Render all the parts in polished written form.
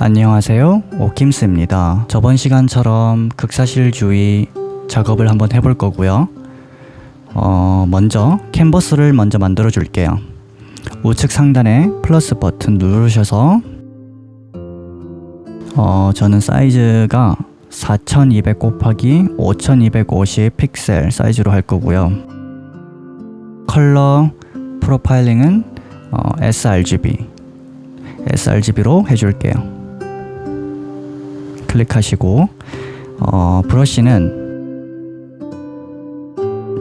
안녕하세요, 오킴스입니다. 저번 시간처럼 극사실주의 작업을 한번 해볼 거고요. 먼저 캔버스를 먼저 만들어 줄게요. 우측 상단에 플러스 버튼 누르셔서 저는 사이즈가 4200 곱하기 5250 픽셀 사이즈로 할 거고요. 컬러 프로파일링은 sRGB로 해줄게요. 클릭하시고 브러쉬는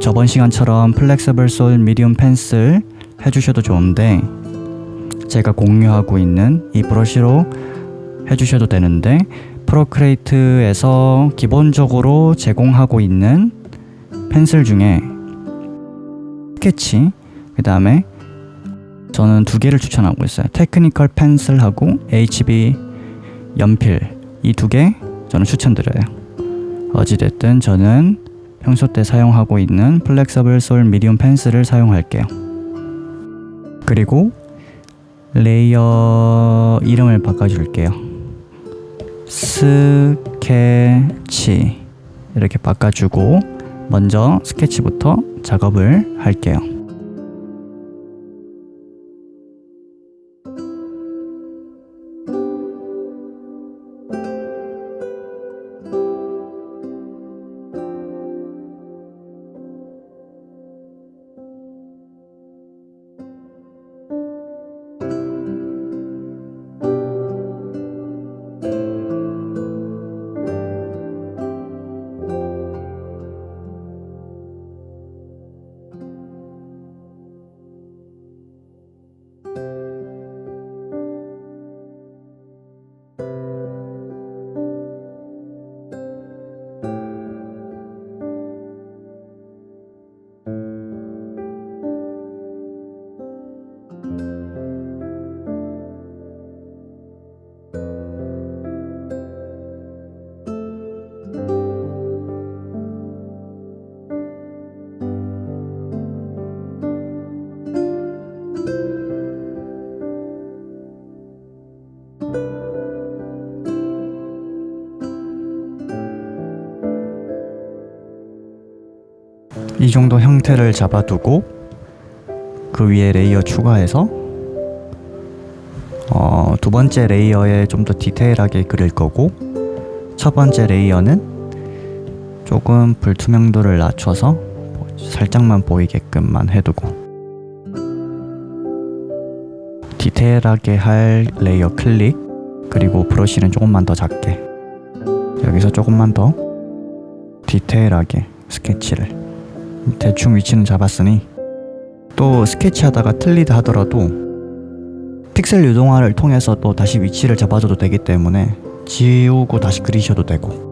저번 시간처럼 플렉서블 솔 미디움 펜슬 해주셔도 좋은데 제가 공유하고 있는 이 브러쉬로 해주셔도 되는데 프로크레이트에서 기본적으로 제공하고 있는 펜슬 중에 스케치, 그 다음에 저는 두 개를 추천하고 있어요. 테크니컬 펜슬하고 HB 연필, 이 두 개 저는 추천드려요. 어찌됐든 저는 평소 때 사용하고 있는 플렉서블 솔 미디움 펜슬을 사용할게요. 그리고 레이어 이름을 바꿔줄게요. 스케치 이렇게 바꿔주고 먼저 스케치부터 작업을 할게요. 이 정도 형태를 잡아두고 그 위에 레이어 추가해서 두 번째 레이어에 좀 더 디테일하게 그릴 거고, 첫 번째 레이어는 조금 불투명도를 낮춰서 살짝만 보이게끔만 해두고, 디테일하게 할 레이어 클릭, 그리고 브러쉬는 조금만 더 작게, 여기서 조금만 더 디테일하게 스케치를, 대충 위치는 잡았으니 또 스케치하다가 틀리다 하더라도 픽셀 유동화를 통해서 또 다시 위치를 잡아줘도 되기 때문에 지우고 다시 그리셔도 되고.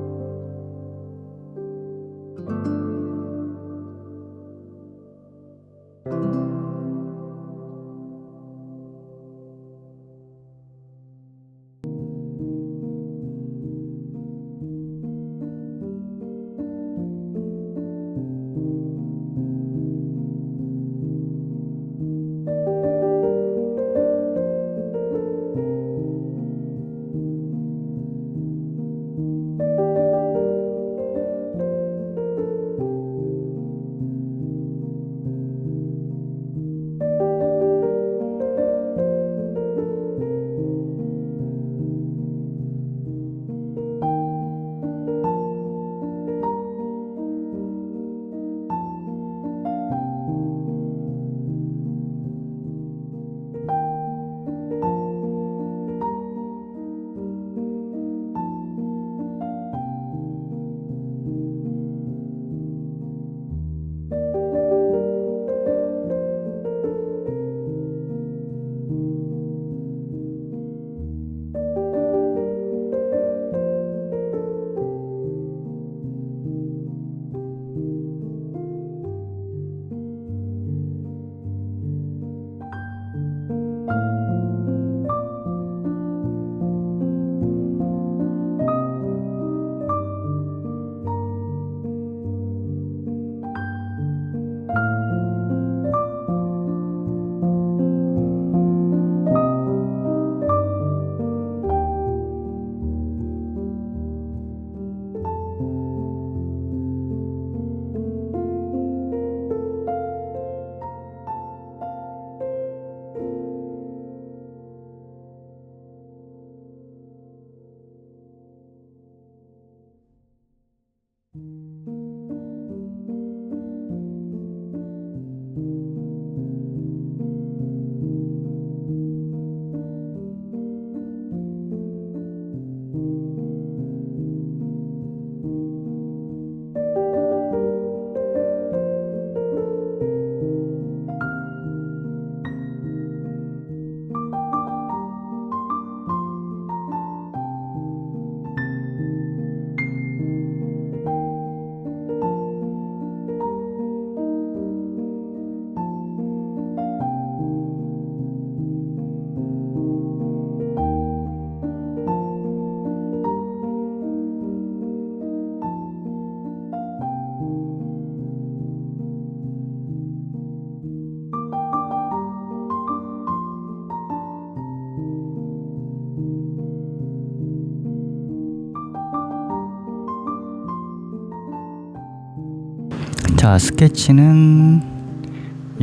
자, 스케치는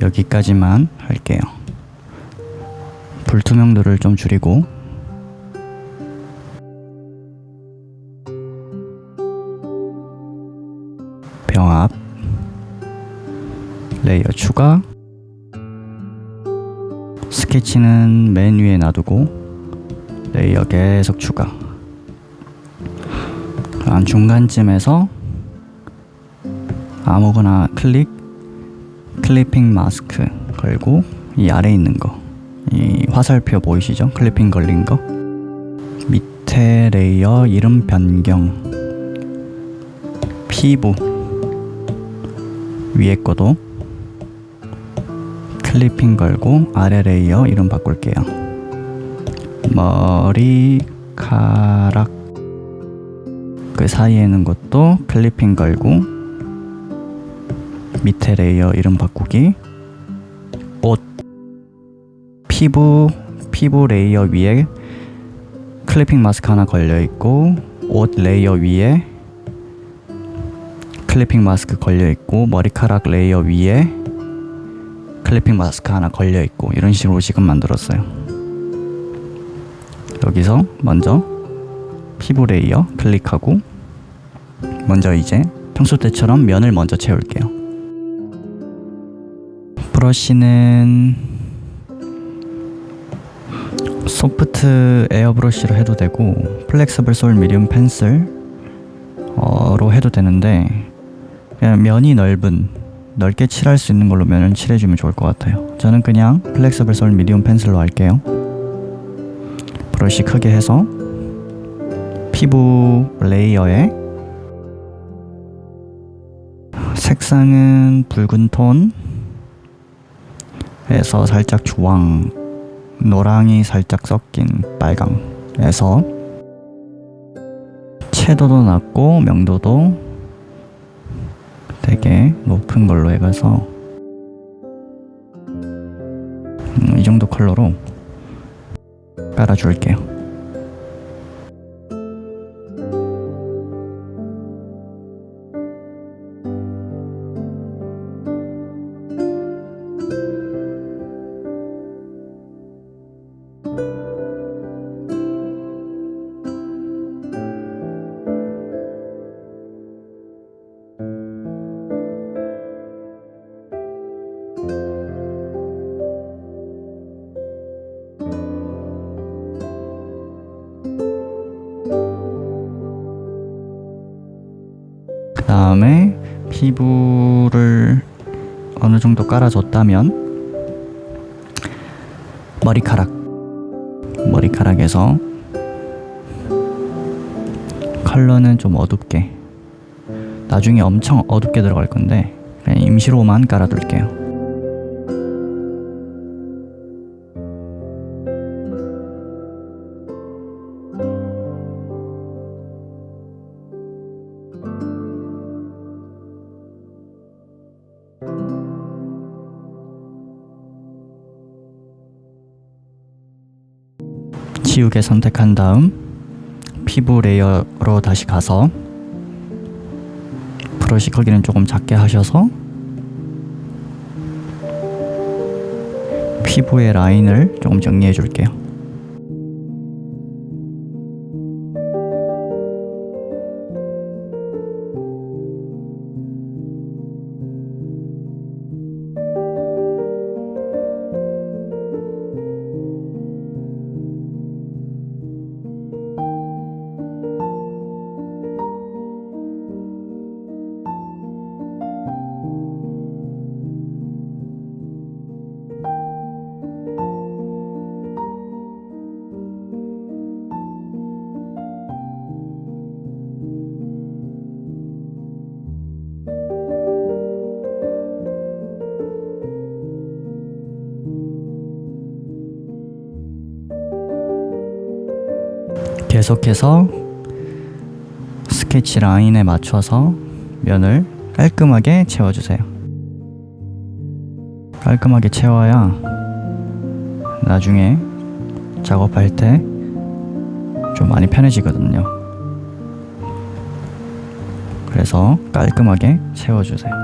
여기까지만 할게요. 불투명도를 좀 줄이고 병합, 레이어 추가, 스케치는 맨 위에 놔두고 레이어 계속 추가. 한 중간쯤에서 아무거나 클리핑 마스크 걸고 이 아래에 있는 거, 이 화살표 보이시죠? 클리핑 걸린 거. 밑에 레이어 이름 변경, 피부 위에 거도 클리핑 걸고 아래 레이어 이름 바꿀게요. 머리카락 그 사이에 있는 것도 클리핑 걸고 밑에 레이어 이름 바꾸기. 옷, 피부 레이어 위에 클리핑 마스크 하나 걸려있고 옷 레이어 위에 클리핑 마스크 걸려있고 머리카락 레이어 위에 클리핑 마스크 하나 걸려있고 이런 식으로 지금 만들었어요. 여기서 먼저 피부 레이어 클릭하고 먼저 이제 평소 때처럼 면을 먼저 채울게요. 브러쉬는 소프트 에어 브러쉬로 해도 되고 플렉서블 솔 미디움 펜슬로 해도 되는데 그냥 면이 넓게 칠할 수 있는 걸로 면을 칠해주면 좋을 것 같아요. 저는 그냥 플렉서블 솔 미디움 펜슬로 할게요. 브러쉬 크게 해서 피부 레이어에 색상은 붉은 톤 에서 살짝 주황, 노랑이 살짝 섞인 빨강에서 채도도 낮고 명도도 되게 높은 걸로 해가서 이 정도 컬러로 깔아줄게요. 그 다음에 피부를 어느 정도 깔아줬다면 머리카락에서 컬러는 좀 어둡게, 나중에 엄청 어둡게 들어갈 건데 그냥 임시로만 깔아둘게요. 지우개 선택한 다음 피부 레이어로 다시 가서 브러쉬 크기는 조금 작게 하셔서 피부의 라인을 조금 정리해 줄게요. 계속해서 스케치 라인에 맞춰서 면을 깔끔하게 채워주세요. 깔끔하게 채워야 나중에 작업할 때 좀 많이 편해지거든요. 그래서 깔끔하게 채워주세요.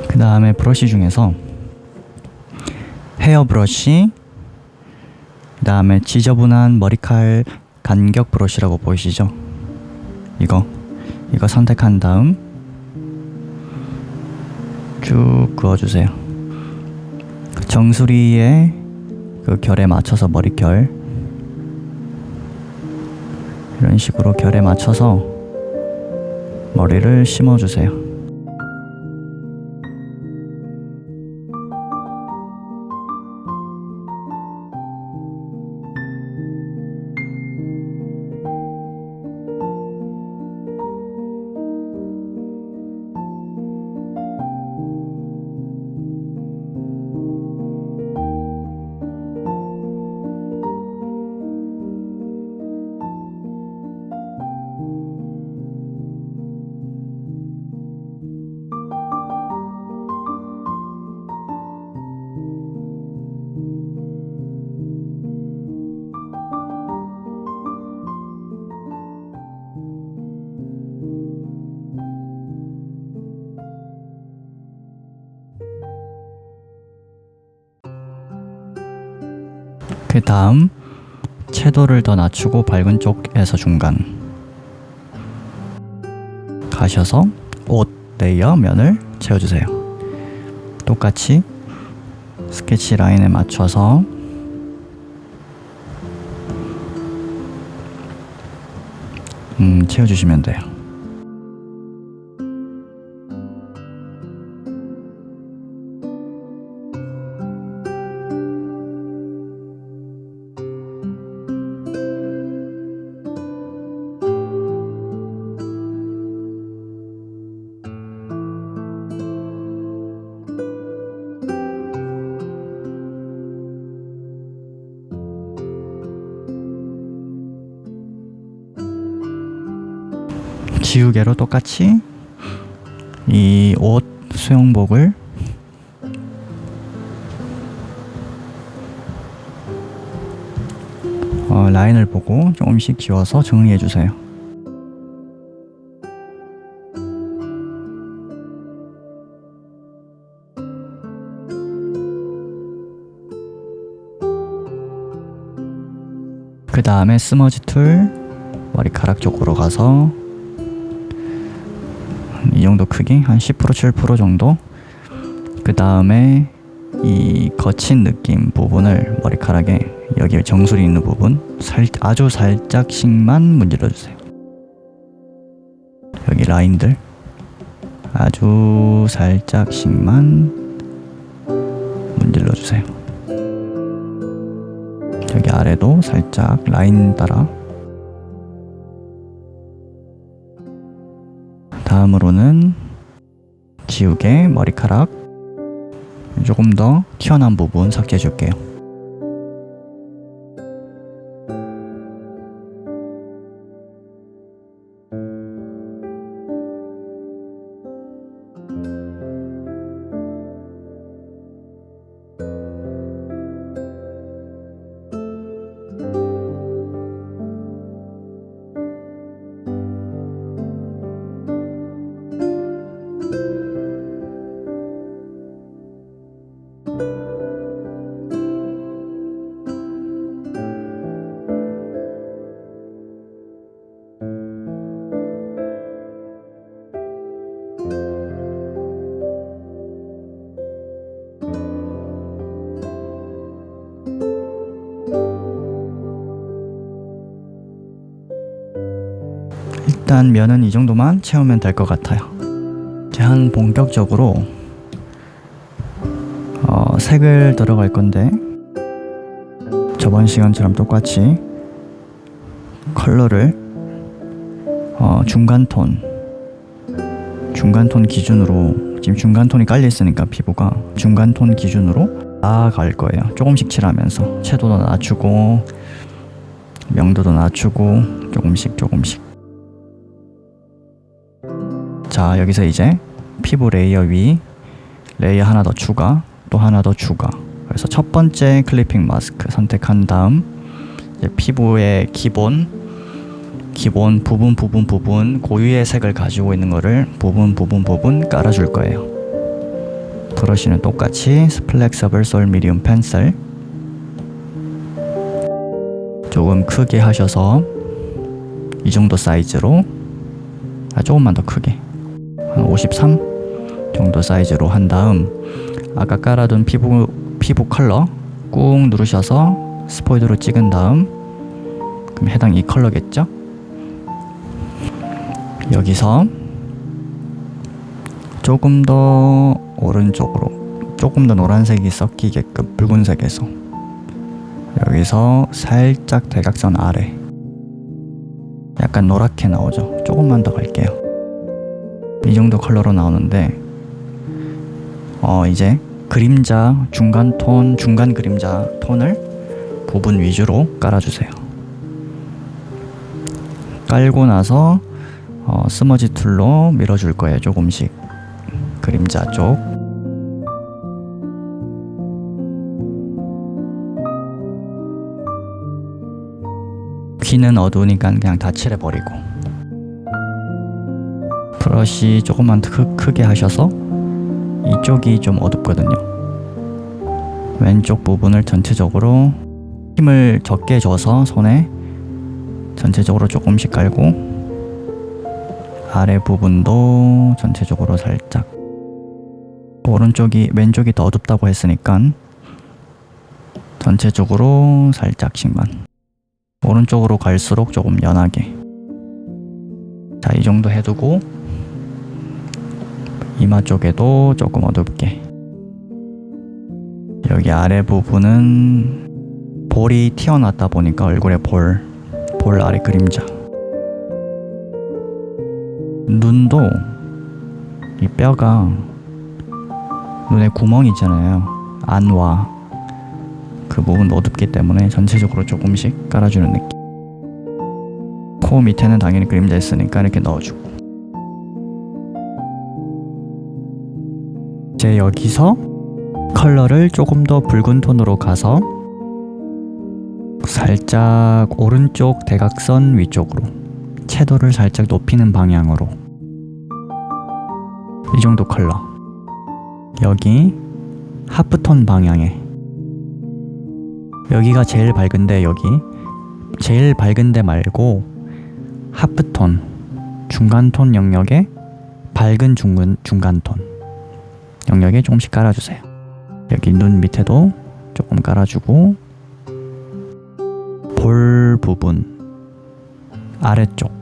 그 다음에 브러쉬 중에서 헤어 브러쉬, 그 다음에 지저분한 머리칼 간격 브러쉬라고 보이시죠? 이거 선택한 다음 쭉 그어주세요. 정수리의 그 결에 맞춰서 머리결 이런 식으로 결에 맞춰서 머리를 심어주세요. 그 다음 채도를 더 낮추고 밝은 쪽에서 중간 가셔서 옷 레이어 면을 채워주세요. 똑같이 스케치 라인에 맞춰서 채워주시면 돼요. 지우개로 똑같이 이 옷 수영복을 라인을 보고 조금씩 지워서 정리해 주세요. 그 다음에 스머지 툴 머리카락 쪽으로 가서 이 정도 크기 한 10% 7% 정도. 그 다음에 이 거친 느낌 부분을 머리카락에 여기 정수리 있는 부분 아주 살짝씩만 문질러 주세요. 여기 라인들 아주 살짝씩만 문질러 주세요. 여기 아래도 살짝 라인 따라. 다음으로는 지우개 머리카락 조금 더 튀어나온 부분 삭제해 줄게요. 일단 면은 이 정도만 채우면 될 것 같아요. 이제 한 본격적으로 색을 들어갈 건데 저번 시간처럼 똑같이 컬러를 중간톤 기준으로, 지금 중간톤이 깔려 있으니까 피부가 중간톤 기준으로 나아갈 거예요. 조금씩 칠하면서 채도도 낮추고 명도도 낮추고 조금씩. 자, 여기서 이제 피부 레이어 위 레이어 하나 더 추가, 또 하나 더 추가. 그래서 첫 번째 클리핑 마스크 선택한 다음 이제 피부의 기본 부분 고유의 색을 가지고 있는 거를 부분 깔아줄 거예요. 브러쉬는 똑같이 스플렉서블 솔 미디움 펜슬 조금 크게 하셔서 이 정도 사이즈로, 조금만 더 크게 한 53 정도 사이즈로 한 다음 아까 깔아둔 피부 컬러 꾹 누르셔서 스포이드로 찍은 다음, 그럼 해당 이 컬러겠죠? 여기서 조금 더 오른쪽으로, 조금 더 노란색이 섞이게끔 붉은색에서 여기서 살짝 대각선 아래 약간 노랗게 나오죠? 조금만 더 갈게요. 이 정도 컬러로 나오는데 이제 그림자 중간 그림자 톤을 부분 위주로 깔아주세요. 깔고 나서 스머지 툴로 밀어줄 거예요. 조금씩 그림자 쪽. 귀는 어두우니까 그냥 다 칠해버리고, 브러쉬 조금만 크게 하셔서 이쪽이 좀 어둡거든요. 왼쪽 부분을 전체적으로 힘을 적게 줘서 손에 전체적으로 조금씩 깔고, 아래 부분도 전체적으로 살짝, 왼쪽이 더 어둡다고 했으니까 전체적으로 살짝씩만, 오른쪽으로 갈수록 조금 연하게. 자, 이 정도 해두고 이마 쪽에도 조금 어둡게. 여기 아래 부분은 볼이 튀어나왔다 보니까 얼굴에 볼 아래 그림자. 눈도 이 뼈가 눈에 구멍이 있잖아요. 안와 그 부분도 어둡기 때문에 전체적으로 조금씩 깔아주는 느낌. 코 밑에는 당연히 그림자 있으니까 이렇게 넣어주고. 이제 여기서 컬러를 조금 더 붉은 톤으로 가서 살짝 오른쪽 대각선 위쪽으로 채도를 살짝 높이는 방향으로, 이 정도 컬러. 여기 하프톤 방향에, 여기가 제일 밝은데 여기 제일 밝은데 말고 하프톤 중간톤 영역에 밝은 중간톤 영역에 조금씩 깔아주세요. 여기 눈 밑에도 조금 깔아주고, 볼 부분 아래쪽.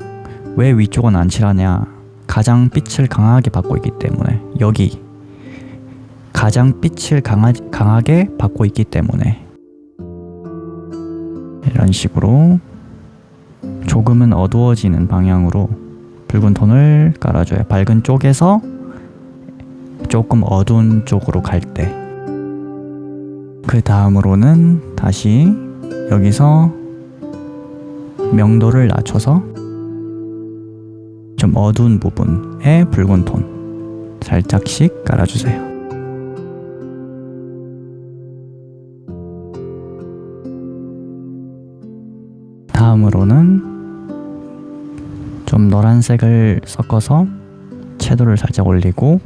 왜 위쪽은 안 칠하냐? 가장 빛을 강하게 받고 있기 때문에. 여기 가장 빛을 강하게 받고 있기 때문에 이런 식으로 조금은 어두워지는 방향으로 붉은 톤을 깔아줘요. 밝은 쪽에서 조금 어두운 쪽으로 갈 때. 그 다음으로는 다시 여기서 명도를 낮춰서 좀 어두운 부분에 붉은 톤 살짝씩 깔아주세요. 다음으로는 좀 노란색을 섞어서 채도를 살짝 올리고,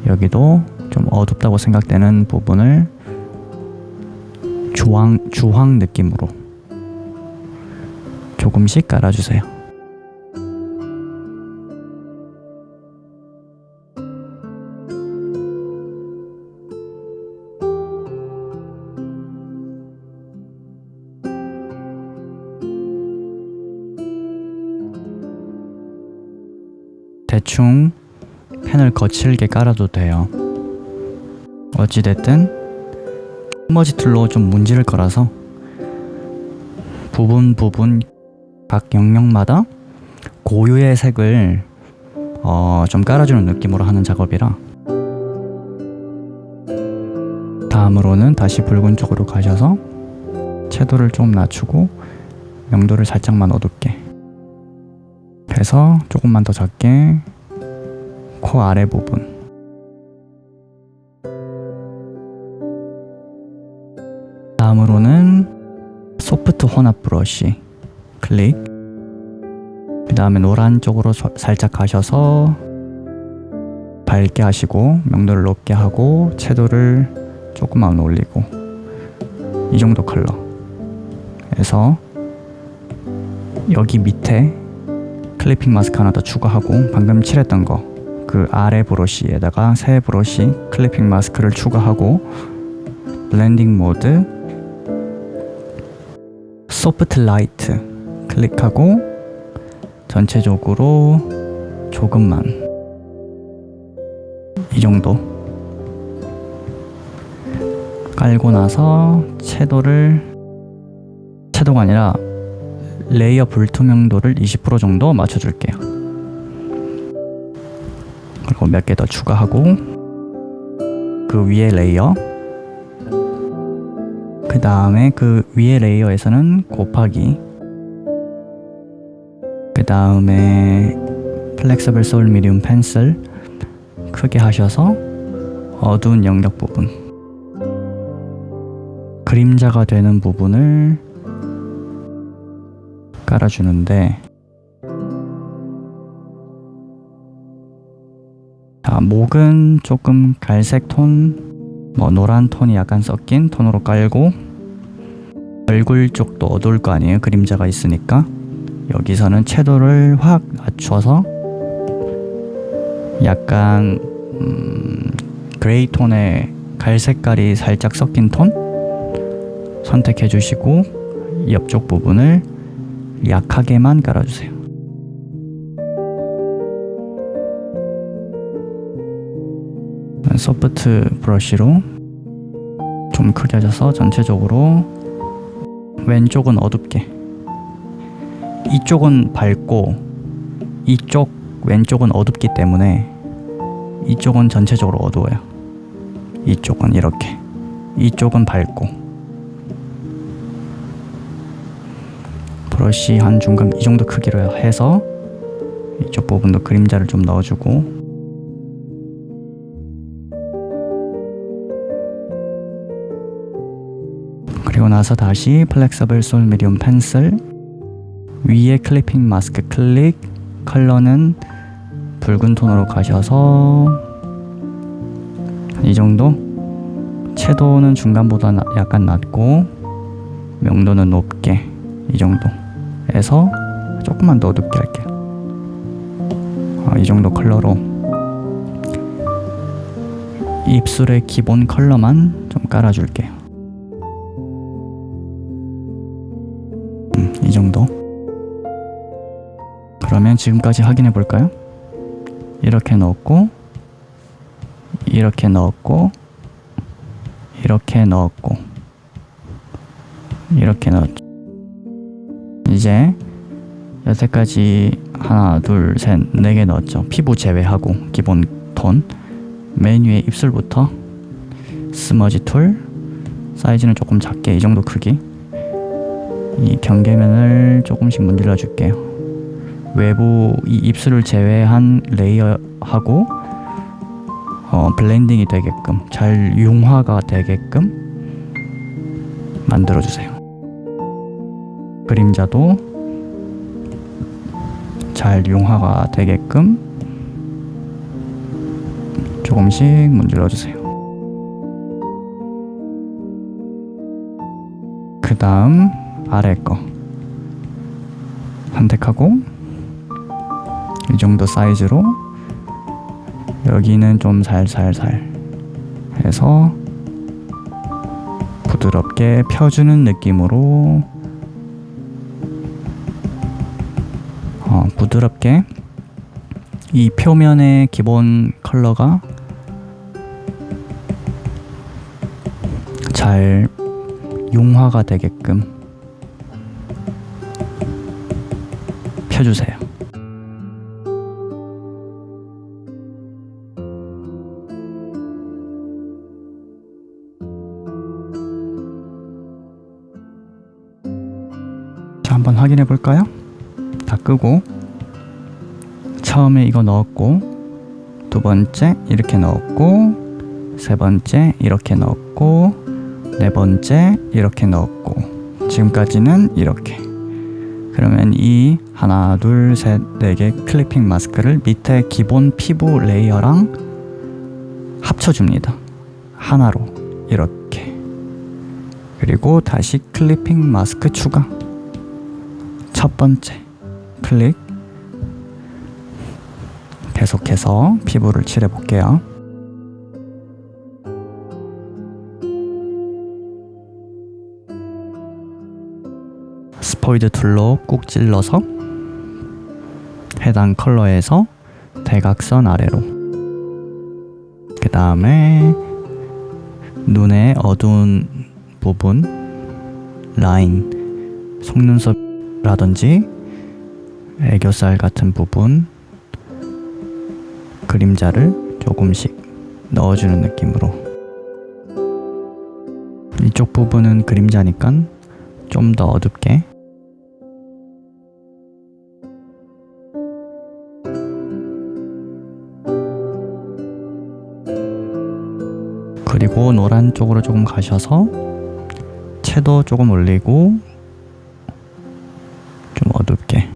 여기도 좀 어둡다고 생각되는 부분을 주황 느낌으로 조금씩 깔아주세요. 대충 펜을 거칠게 깔아도 돼요. 어찌됐든 스머지 툴로 좀 문지를 거라서 부분 각 영역마다 고유의 색을 좀 깔아주는 느낌으로 하는 작업이라. 다음으로는 다시 붉은 쪽으로 가셔서 채도를 좀 낮추고 명도를 살짝만 어둡게 해서 조금만 더 작게 코 아래 부분, 다음으로는 소프트 혼합 브러쉬 클릭, 그 다음에 노란 쪽으로 살짝 가셔서 밝게 하시고 명도를 높게 하고 채도를 조금만 올리고 이 정도 컬러 해서 여기 밑에 클리핑 마스크 하나 더 추가하고 방금 칠했던 거 그 아래 브러쉬에다가 새 브러쉬 클리핑 마스크를 추가하고 블렌딩 모드 소프트 라이트 클릭하고 전체적으로 조금만 이 정도 깔고 나서 채도가 아니라 레이어 불투명도를 20% 정도 맞춰줄게요. 그리고 몇 개 더 추가하고 그 위에 레이어, 그 다음에 그 위에 레이어에서는 곱하기, 그 다음에 플렉서블 소울 미디움 펜슬 크게 하셔서 어두운 영역 부분, 그림자가 되는 부분을 깔아주는데, 목은 조금 갈색 톤, 노란 톤이 약간 섞인 톤으로 깔고, 얼굴 쪽도 어두울 거 아니에요, 그림자가 있으니까. 여기서는 채도를 확 낮춰서 약간 그레이 톤의 갈색깔이 살짝 섞인 톤 선택해 주시고 옆쪽 부분을 약하게만 깔아주세요. 소프트 브러쉬로 좀 크게 해줘서 전체적으로 왼쪽은 어둡게, 이쪽은 밝고 이쪽 왼쪽은 어둡기 때문에 이쪽은 전체적으로 어두워요. 이쪽은 이렇게, 이쪽은 밝고, 브러쉬 한 중간 이 정도 크기로 해서 이쪽 부분도 그림자를 좀 넣어주고, 그리고 나서 다시 플렉서블 소울 미디움 펜슬 위에 클리핑 마스크 클릭, 컬러는 붉은 톤으로 가셔서 이 정도, 채도는 중간보다 약간 낮고 명도는 높게 이 정도 해서 조금만 더 어둡게 할게요. 이 정도 컬러로 입술의 기본 컬러만 좀 깔아줄게요. 이 정도. 그러면 지금까지 확인해 볼까요? 이렇게 넣었고, 이렇게 넣었고, 이렇게 넣었고, 이렇게 넣었죠. 이제 여태까지 하나, 둘, 셋, 4개 넣었죠. 피부 제외하고 기본 톤. 맨 위에 입술부터 스머지 툴, 사이즈는 조금 작게 이 정도 크기, 이 경계면을 조금씩 문질러 줄게요. 외부 이 입술을 제외한 레이어하고 블렌딩이 되게끔, 잘 융화가 되게끔 만들어 주세요. 그림자도 잘 융화가 되게끔 조금씩 문질러 주세요. 그 다음 아래 거 선택하고 이 정도 사이즈로 여기는 좀 살살살 해서 부드럽게 펴주는 느낌으로 부드럽게 이 표면의 기본 컬러가 잘 융화가 되게끔 펴주세요. 자, 한번 확인해 볼까요? 다 끄고 처음에 이거 넣었고, 두 번째 이렇게 넣었고, 세 번째 이렇게 넣었고, 네 번째 이렇게 넣었고, 지금까지는 이렇게. 그러면 이 하나 둘 셋 네 개 클리핑 마스크를 밑에 기본 피부 레이어랑 합쳐줍니다. 하나로 이렇게. 그리고 다시 클리핑 마스크 추가. 첫 번째 클릭. 계속해서 피부를 칠해 볼게요. 스포이드 툴로 꾹 찔러서 해당 컬러에서 대각선 아래로, 그 다음에 눈의 어두운 부분 라인, 속눈썹이라든지 애교살 같은 부분 그림자를 조금씩 넣어주는 느낌으로. 이쪽 부분은 그림자니까 좀 더 어둡게. 그리고 노란 쪽으로 조금 가셔서 채도 조금 올리고 좀 어둡게.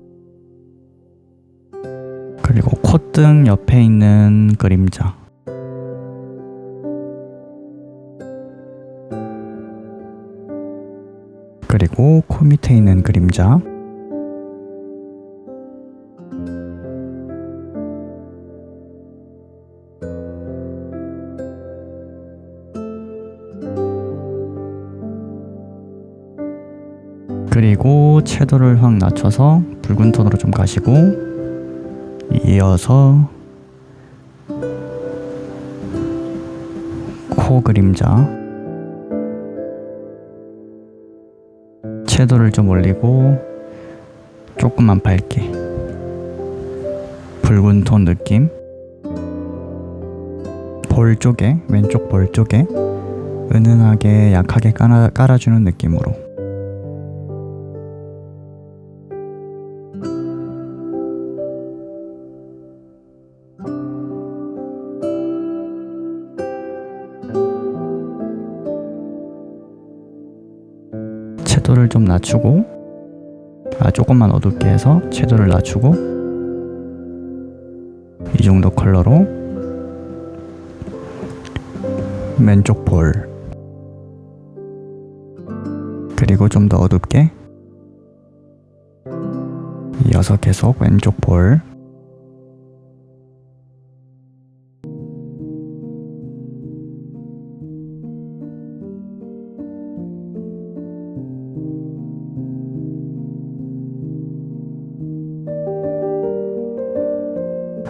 그리고 콧등 옆에 있는 그림자, 그리고 코 밑에 있는 그림자, 그리고 채도를 확 낮춰서 붉은 톤으로 좀 가시고, 이어서 코 그림자, 채도를 좀 올리고 조금만 밝게 붉은 톤 느낌. 볼 쪽에, 왼쪽 볼 쪽에 은은하게 약하게 깔아주는 느낌으로. 채도를 좀 낮추고, 조금만 어둡게 해서 채도를 낮추고, 이 정도 컬러로 왼쪽 볼, 그리고 좀 더 어둡게 이어서 계속 왼쪽 볼,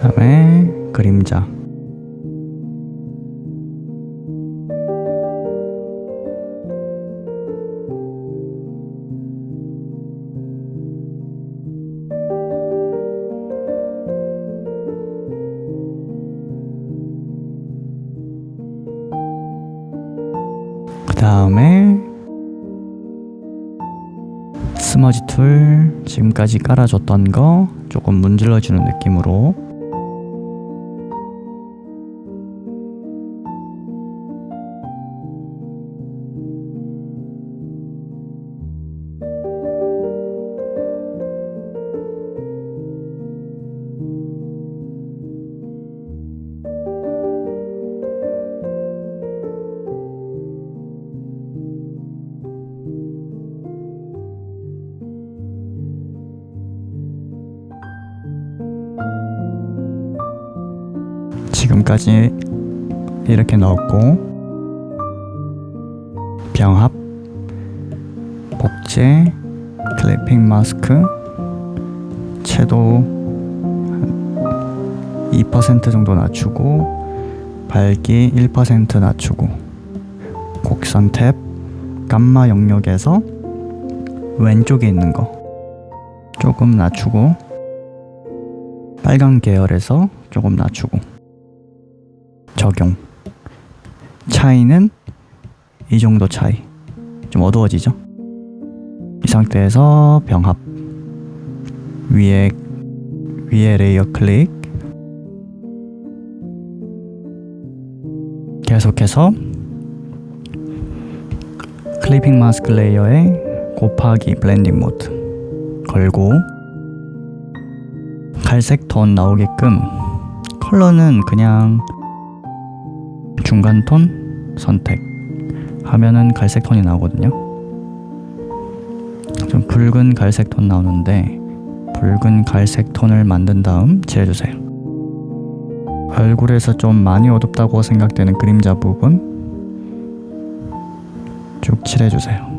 그다음에 그림자, 그 다음에 스머지 툴, 지금까지 깔아줬던 거 조금 문질러주는 느낌으로. 지금까지 이렇게 넣었고, 병합, 복제, 클리핑 마스크, 채도 2% 정도 낮추고, 밝기 1% 낮추고, 곡선 탭, 감마 영역에서 왼쪽에 있는 거 조금 낮추고, 빨간 계열에서 조금 낮추고 적용. 차이는 이 정도 차이. 좀 어두워지죠? 이 상태에서 병합. 위에 레이어 클릭. 계속해서 클리핑 마스크 레이어에 곱하기 블렌딩 모드 걸고, 갈색 톤 나오게끔 컬러는 그냥 중간 톤 선택하면은 갈색 톤이 나오거든요. 좀 붉은 갈색 톤 나오는데, 붉은 갈색 톤을 만든 다음 칠해주세요. 얼굴에서 좀 많이 어둡다고 생각되는 그림자 부분 쭉 칠해주세요.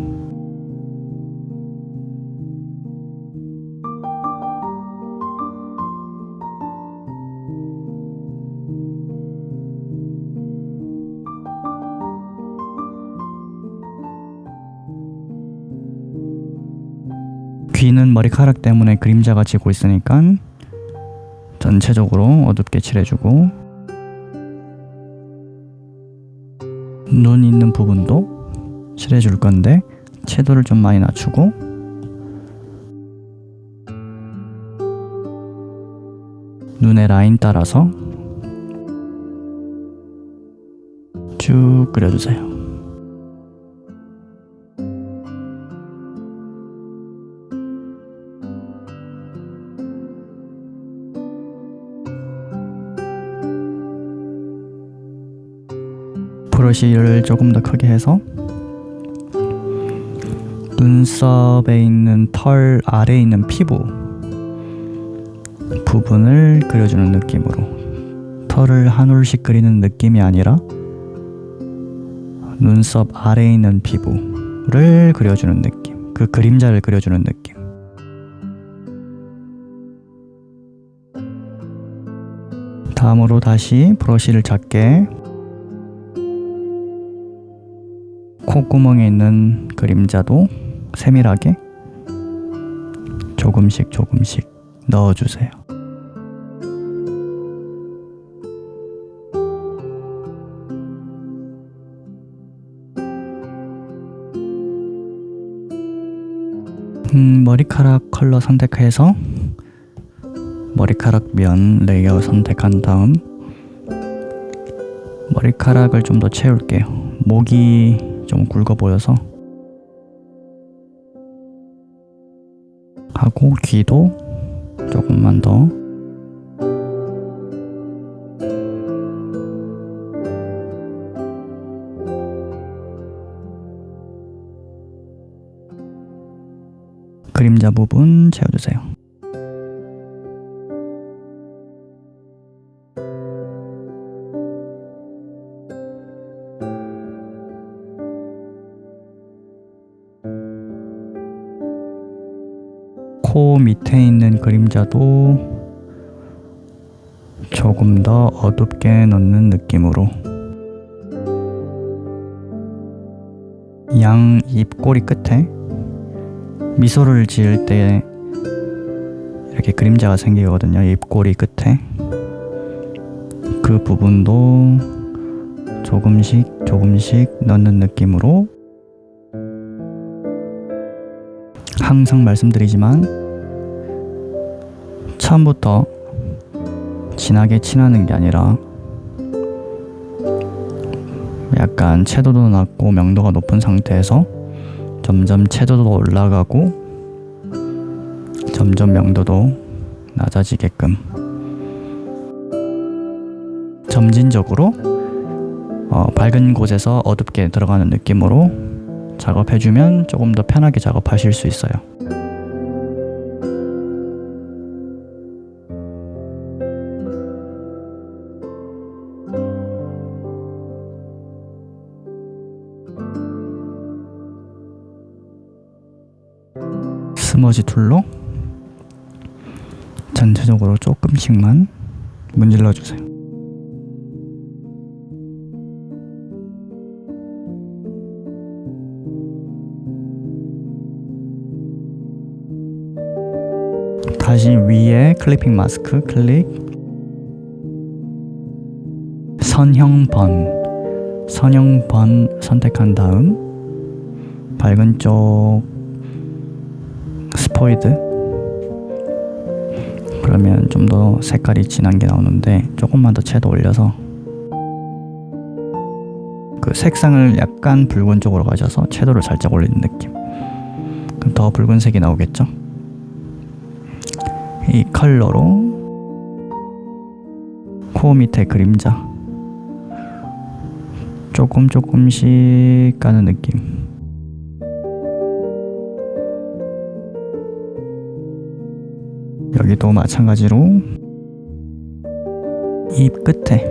귀는 머리카락 때문에 그림자가 지고 있으니까 전체적으로 어둡게 칠해주고, 눈 있는 부분도 칠해줄 건데 채도를 좀 많이 낮추고, 눈의 라인 따라서 쭉 그려주세요. 브러쉬를 조금 더 크게 해서 눈썹에 있는 털 아래에 있는 피부 부분을 그려주는 느낌으로, 털을 한 올씩 그리는 느낌이 아니라 눈썹 아래에 있는 피부를 그려주는 느낌, 그 그림자를 그려주는 느낌. 다음으로 다시 브러쉬를 작게 콧구멍에 있는 그림자도 세밀하게 조금씩 넣어주세요. 머리카락 컬러 선택해서 머리카락 면 레이어 선택한 다음 머리카락을 좀 더 채울게요. 목이 좀 굵어 보여서 하고, 귀도 조금만 더. 그림자 부분 채워주세요. 코 밑에 있는 그림자도 조금 더 어둡게 넣는 느낌으로, 양 입꼬리 끝에 미소를 지을 때 이렇게 그림자가 생기거든요. 입꼬리 끝에 그 부분도 조금씩 넣는 느낌으로. 항상 말씀드리지만 처음부터 진하게 칠하는 게 아니라 약간 채도도 낮고 명도가 높은 상태에서 점점 채도도 올라가고 점점 명도도 낮아지게끔 점진적으로 밝은 곳에서 어둡게 들어가는 느낌으로 작업해주면 조금 더 편하게 작업하실 수 있어요. 스머지 툴로 전체적으로 조금씩만 문질러 주세요. 다시 위에 클리핑 마스크 클릭, 선형 번 선택한 다음 밝은 쪽 스포이드, 그러면 좀 더 색깔이 진한 게 나오는데 조금만 더 채도 올려서 그 색상을 약간 붉은 쪽으로 가져서 채도를 살짝 올리는 느낌. 그럼 더 붉은색이 나오겠죠. 이 컬러로 코 밑에 그림자 조금씩 까는 느낌. 여기도 마찬가지로 입 끝에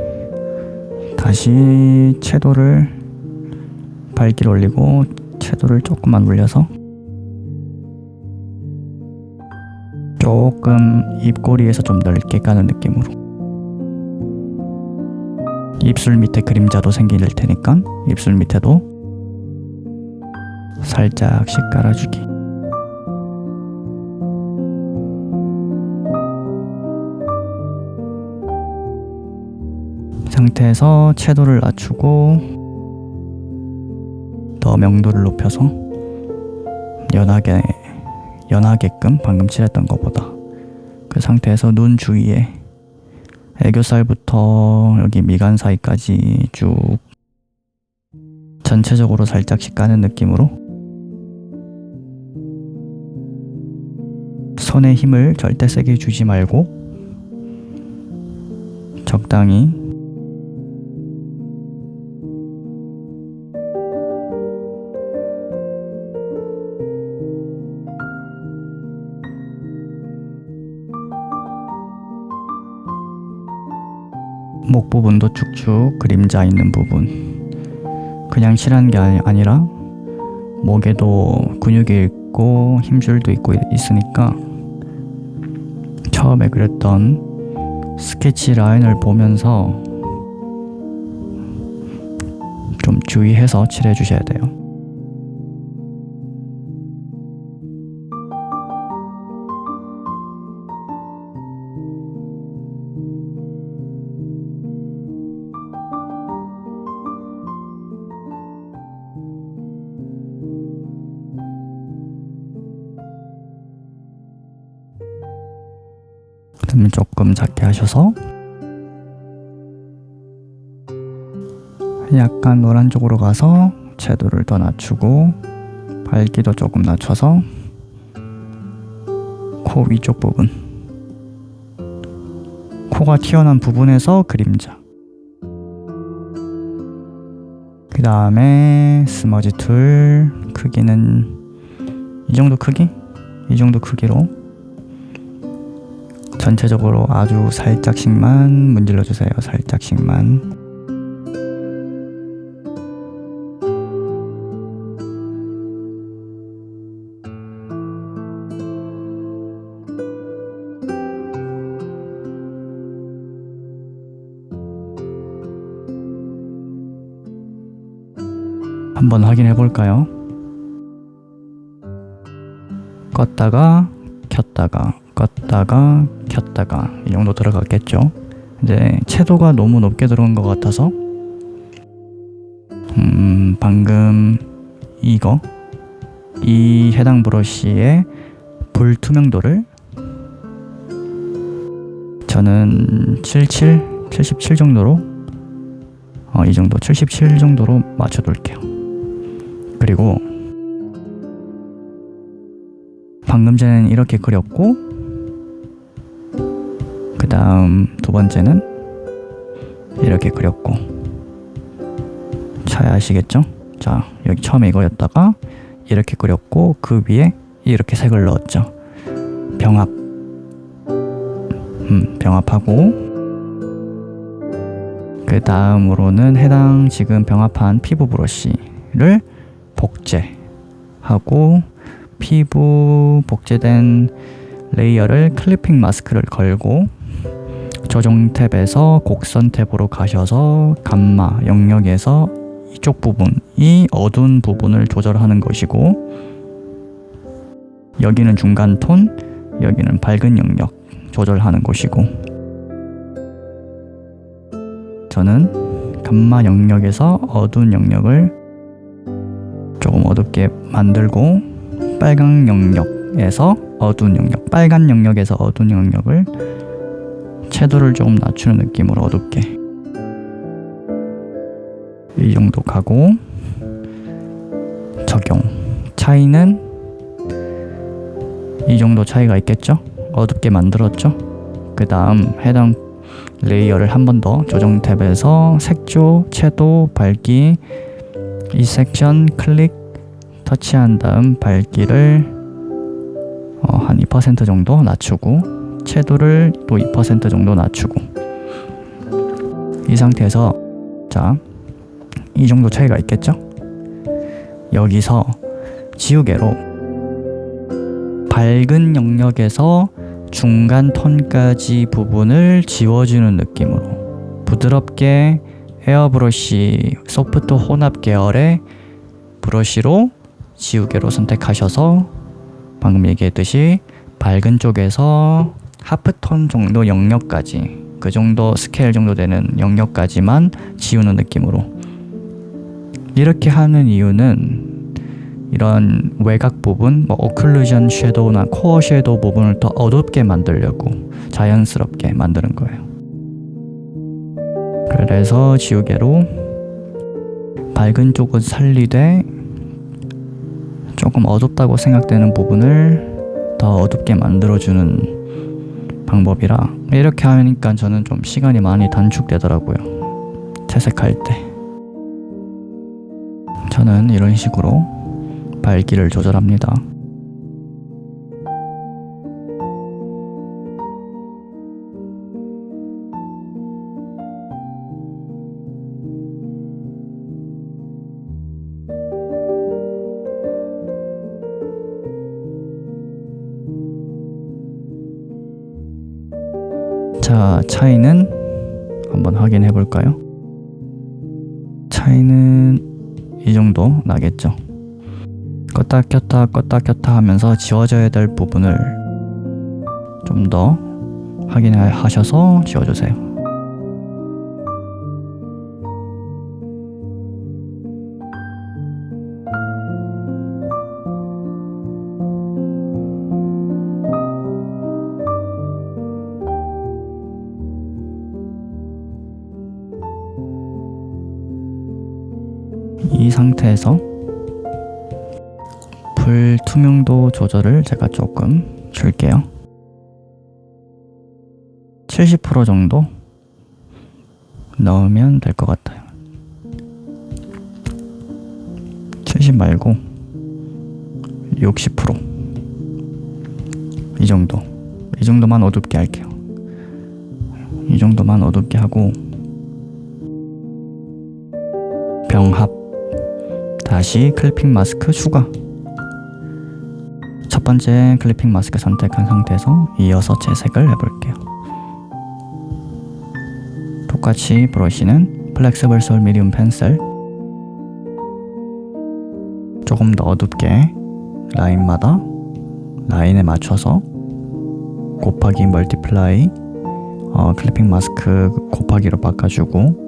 다시 채도를 밝기를 올리고 채도를 조금만 올려서 조금 입꼬리에서 좀 넓게 까는 느낌으로. 입술 밑에 그림자도 생길 테니까 입술 밑에도 살짝씩 깔아주기. 상태에서 채도를 낮추고 더 명도를 높여서 연하게끔 방금 칠했던 것보다. 그 상태에서 눈 주위에 애교살부터 여기 미간 사이까지 쭉 전체적으로 살짝씩 까는 느낌으로. 손에 힘을 절대 세게 주지 말고 적당히. 목 부분도 쭉쭉 그림자 있는 부분, 그냥 칠한 게 아니라 목에도 근육이 있고 힘줄도 있고 있으니까 처음에 그렸던 스케치 라인을 보면서 좀 주의해서 칠해 주셔야 돼요. 조금 작게 하셔서 약간 노란 쪽으로 가서 채도를 더 낮추고 밝기도 조금 낮춰서 코 위쪽 부분, 코가 튀어나온 부분에서 그림자. 그 다음에 스머지 툴 크기는 이 정도 크기? 이 정도 크기로 전체적으로 아주 살짝씩만 문질러 주세요. 살짝씩만. 한번 확인해 볼까요? 껐다가 켰다가 껐다가 켰다가 이 정도 들어갔겠죠. 이제 채도가 너무 높게 들어간 것 같아서 방금 이 해당 브러쉬의 불투명도를 저는 77 정도로 이 정도 77 정도로 맞춰둘게요. 그리고 방금 전에는 이렇게 그렸고 그 다음 두 번째는 이렇게 그렸고, 잘 아시겠죠? 자, 여기 처음에 이거였다가 이렇게 그렸고 그 위에 이렇게 색을 넣었죠. 병합하고 그 다음으로는 해당 지금 병합한 피부 브러쉬를 복제하고 피부 복제된 레이어를 클리핑 마스크를 걸고 조정 탭에서 곡선 탭으로 가셔서 감마 영역에서 이쪽 부분, 이 어두운 부분을 조절하는 것이고, 여기는 중간 톤, 여기는 밝은 영역 조절하는 곳이고, 저는 감마 영역에서 어두운 영역을 조금 어둡게 만들고, 빨간 영역에서 어두운 영역, 빨간 영역에서 어두운 영역을 채도를 조금 낮추는 느낌으로 어둡게 이 정도 가고, 적용 차이는 이 정도 차이가 있겠죠? 어둡게 만들었죠? 그 다음 해당 레이어를 한 번 더 조정 탭에서 색조, 채도, 밝기, 이 섹션 클릭 터치한 다음 밝기를 한 2% 정도 낮추고, 채도를 또 2% 정도 낮추고, 이 상태에서 자, 이 정도 차이가 있겠죠? 여기서 지우개로 밝은 영역에서 중간 톤까지 부분을 지워주는 느낌으로 부드럽게 에어브러쉬 소프트 혼합 계열의 브러쉬로 지우개로 선택하셔서 방금 얘기했듯이 밝은 쪽에서 하프톤 정도 영역까지, 그 정도 스케일 정도 되는 영역까지만 지우는 느낌으로. 이렇게 하는 이유는 이런 외곽 부분, 오클루전 섀도우나 코어 섀도우 부분을 더 어둡게 만들려고 자연스럽게 만드는 거예요. 그래서 지우개로 밝은 쪽은 살리되 조금 어둡다고 생각되는 부분을 더 어둡게 만들어주는 방법이라, 이렇게 하니까 저는 좀 시간이 많이 단축되더라고요. 채색할 때. 저는 이런 식으로 밝기를 조절합니다. 자, 차이는 한번 확인해 볼까요? 차이는 이 정도 나겠죠. 껐다 켰다 하면서 지워져야 될 부분을 좀 더 확인하셔서 지워주세요. 이 상태에서 불 투명도 조절을 제가 조금 줄게요. 70% 정도 넣으면 될 것 같아요. 70 말고 60%. 이 정도만 어둡게 할게요. 이 정도만 어둡게 하고, 병합 다시 클리핑 마스크 추가. 첫 번째 클리핑 마스크 선택한 상태에서 이어서 채색을 해볼게요. 똑같이 브러쉬는 플렉서블 솔 미디움 펜슬, 조금 더 어둡게 라인마다 라인에 맞춰서 곱하기 멀티플라이 클리핑 마스크 곱하기로 바꿔주고,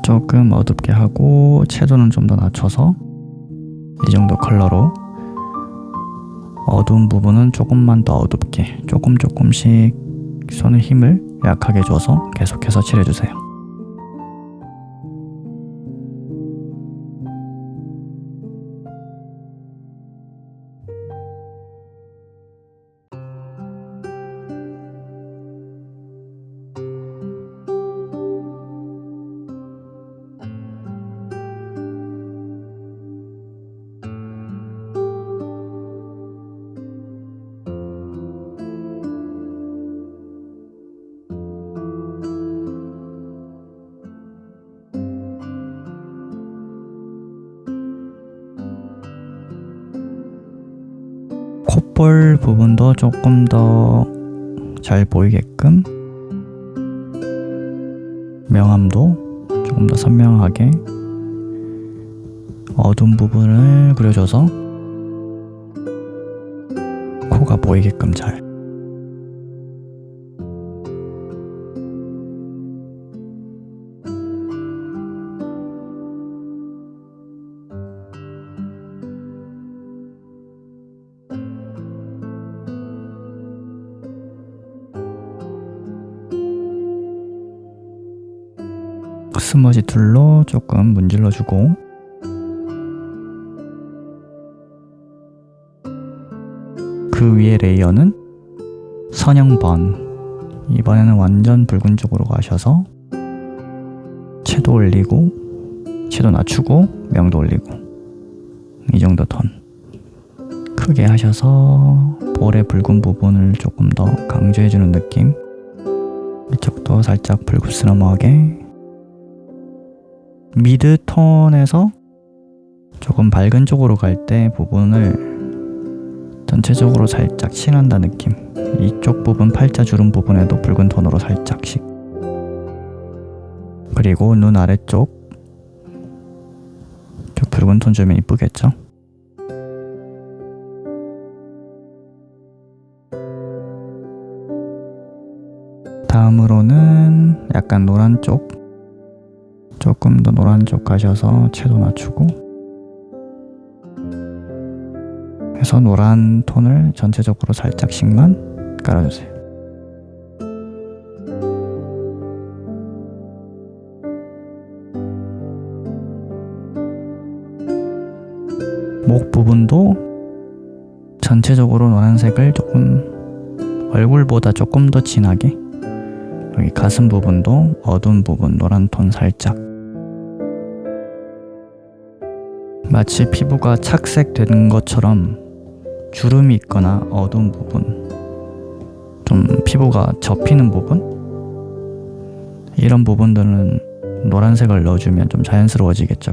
조금 어둡게 하고 채도는 좀 더 낮춰서 이 정도 컬러로, 어두운 부분은 조금만 더 어둡게 조금씩 손의 힘을 약하게 줘서 계속해서 칠해주세요. 콧볼 부분도 조금 더 잘 보이게끔 명암도 조금 더 선명하게 어두운 부분을 그려줘서 피부가 보이게끔 잘. 스머지 툴로 조금 문질러주고, 그 위에 레이어는 선형번. 이번에는 완전 붉은 쪽으로 가셔서 채도 올리고, 채도 낮추고, 명도 올리고, 이 정도 톤 크게 하셔서 볼의 붉은 부분을 조금 더 강조해주는 느낌. 이쪽도 살짝 불그스름하게, 미드 톤에서 조금 밝은 쪽으로 갈 때 부분을 전체적으로 살짝 칠한다 느낌. 이쪽 부분 팔자 주름 부분에도 붉은 톤으로 살짝씩. 그리고 눈 아래쪽 좀 붉은 톤 주면 이쁘겠죠? 다음으로는 약간 노란 쪽, 조금 더 노란 쪽 가셔서 채도 낮추고 해서 노란 톤을 전체적으로 살짝씩만 깔아주세요. 목 부분도 전체적으로 노란색을 조금 얼굴보다 조금 더 진하게, 여기 가슴 부분도 어두운 부분 노란 톤 살짝. 마치 피부가 착색된 것처럼 주름이 있거나 어두운 부분, 좀 피부가 접히는 부분, 이런 부분들은 노란색을 넣어주면 좀 자연스러워지겠죠.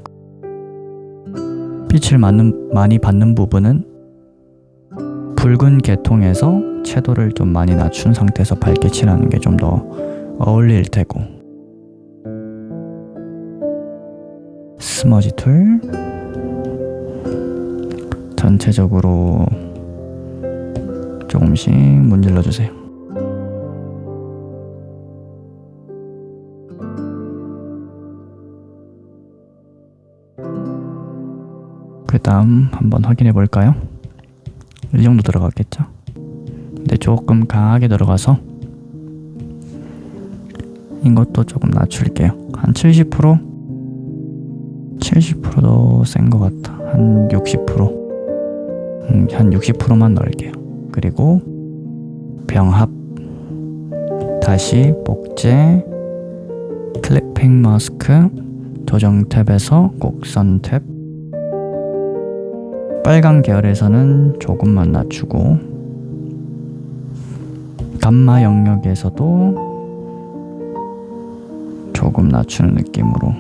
빛을 많이 받는 부분은 붉은 계통에서 채도를 좀 많이 낮춘 상태에서 밝게 칠하는 게 좀 더 어울릴 테고. 스머지 툴 전체적으로 조금씩 문질러 주세요. 그 다음 한번 확인해 볼까요? 이 정도 들어갔겠죠? 근데 조금 강하게 들어가서 이것도 조금 낮출게요. 한 70%? 70%도 센 것 같아. 한 60%? 한 60%만 넣을게요. 그리고 병합, 다시 복제, 클리핑 마스크, 조정 탭에서 곡선 탭, 빨간 계열에서는 조금만 낮추고, 감마 영역에서도 조금 낮추는 느낌으로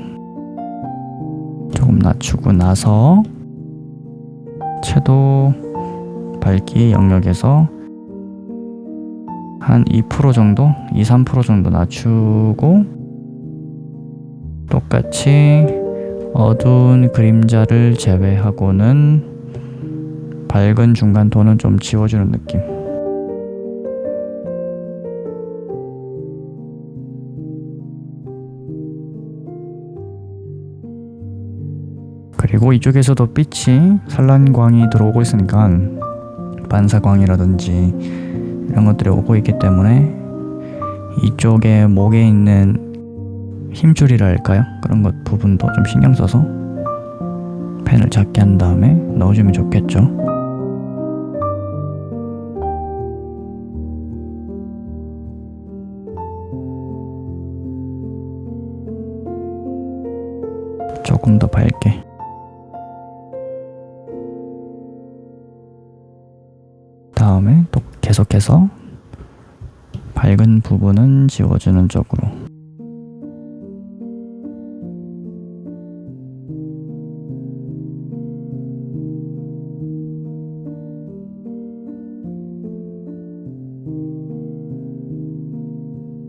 조금 낮추고 나서 채도 밝기 영역에서 한 2% 정도, 2-3% 정도 낮추고, 똑같이 어두운 그림자를 제외하고는 밝은 중간 톤은 좀 지워주는 느낌. 그리고 이쪽에서도 빛이 산란광이 들어오고 있으니까 반사광이라든지 이런 것들이 오고 있기 때문에 이쪽에 목에 있는 힘줄이라 할까요? 그런 것 부분도 좀 신경 써서 펜을 작게 한 다음에 넣어주면 좋겠죠. 조금 더 밝게. 다음에 또 계속해서 밝은 부분은 지워주는 쪽으로.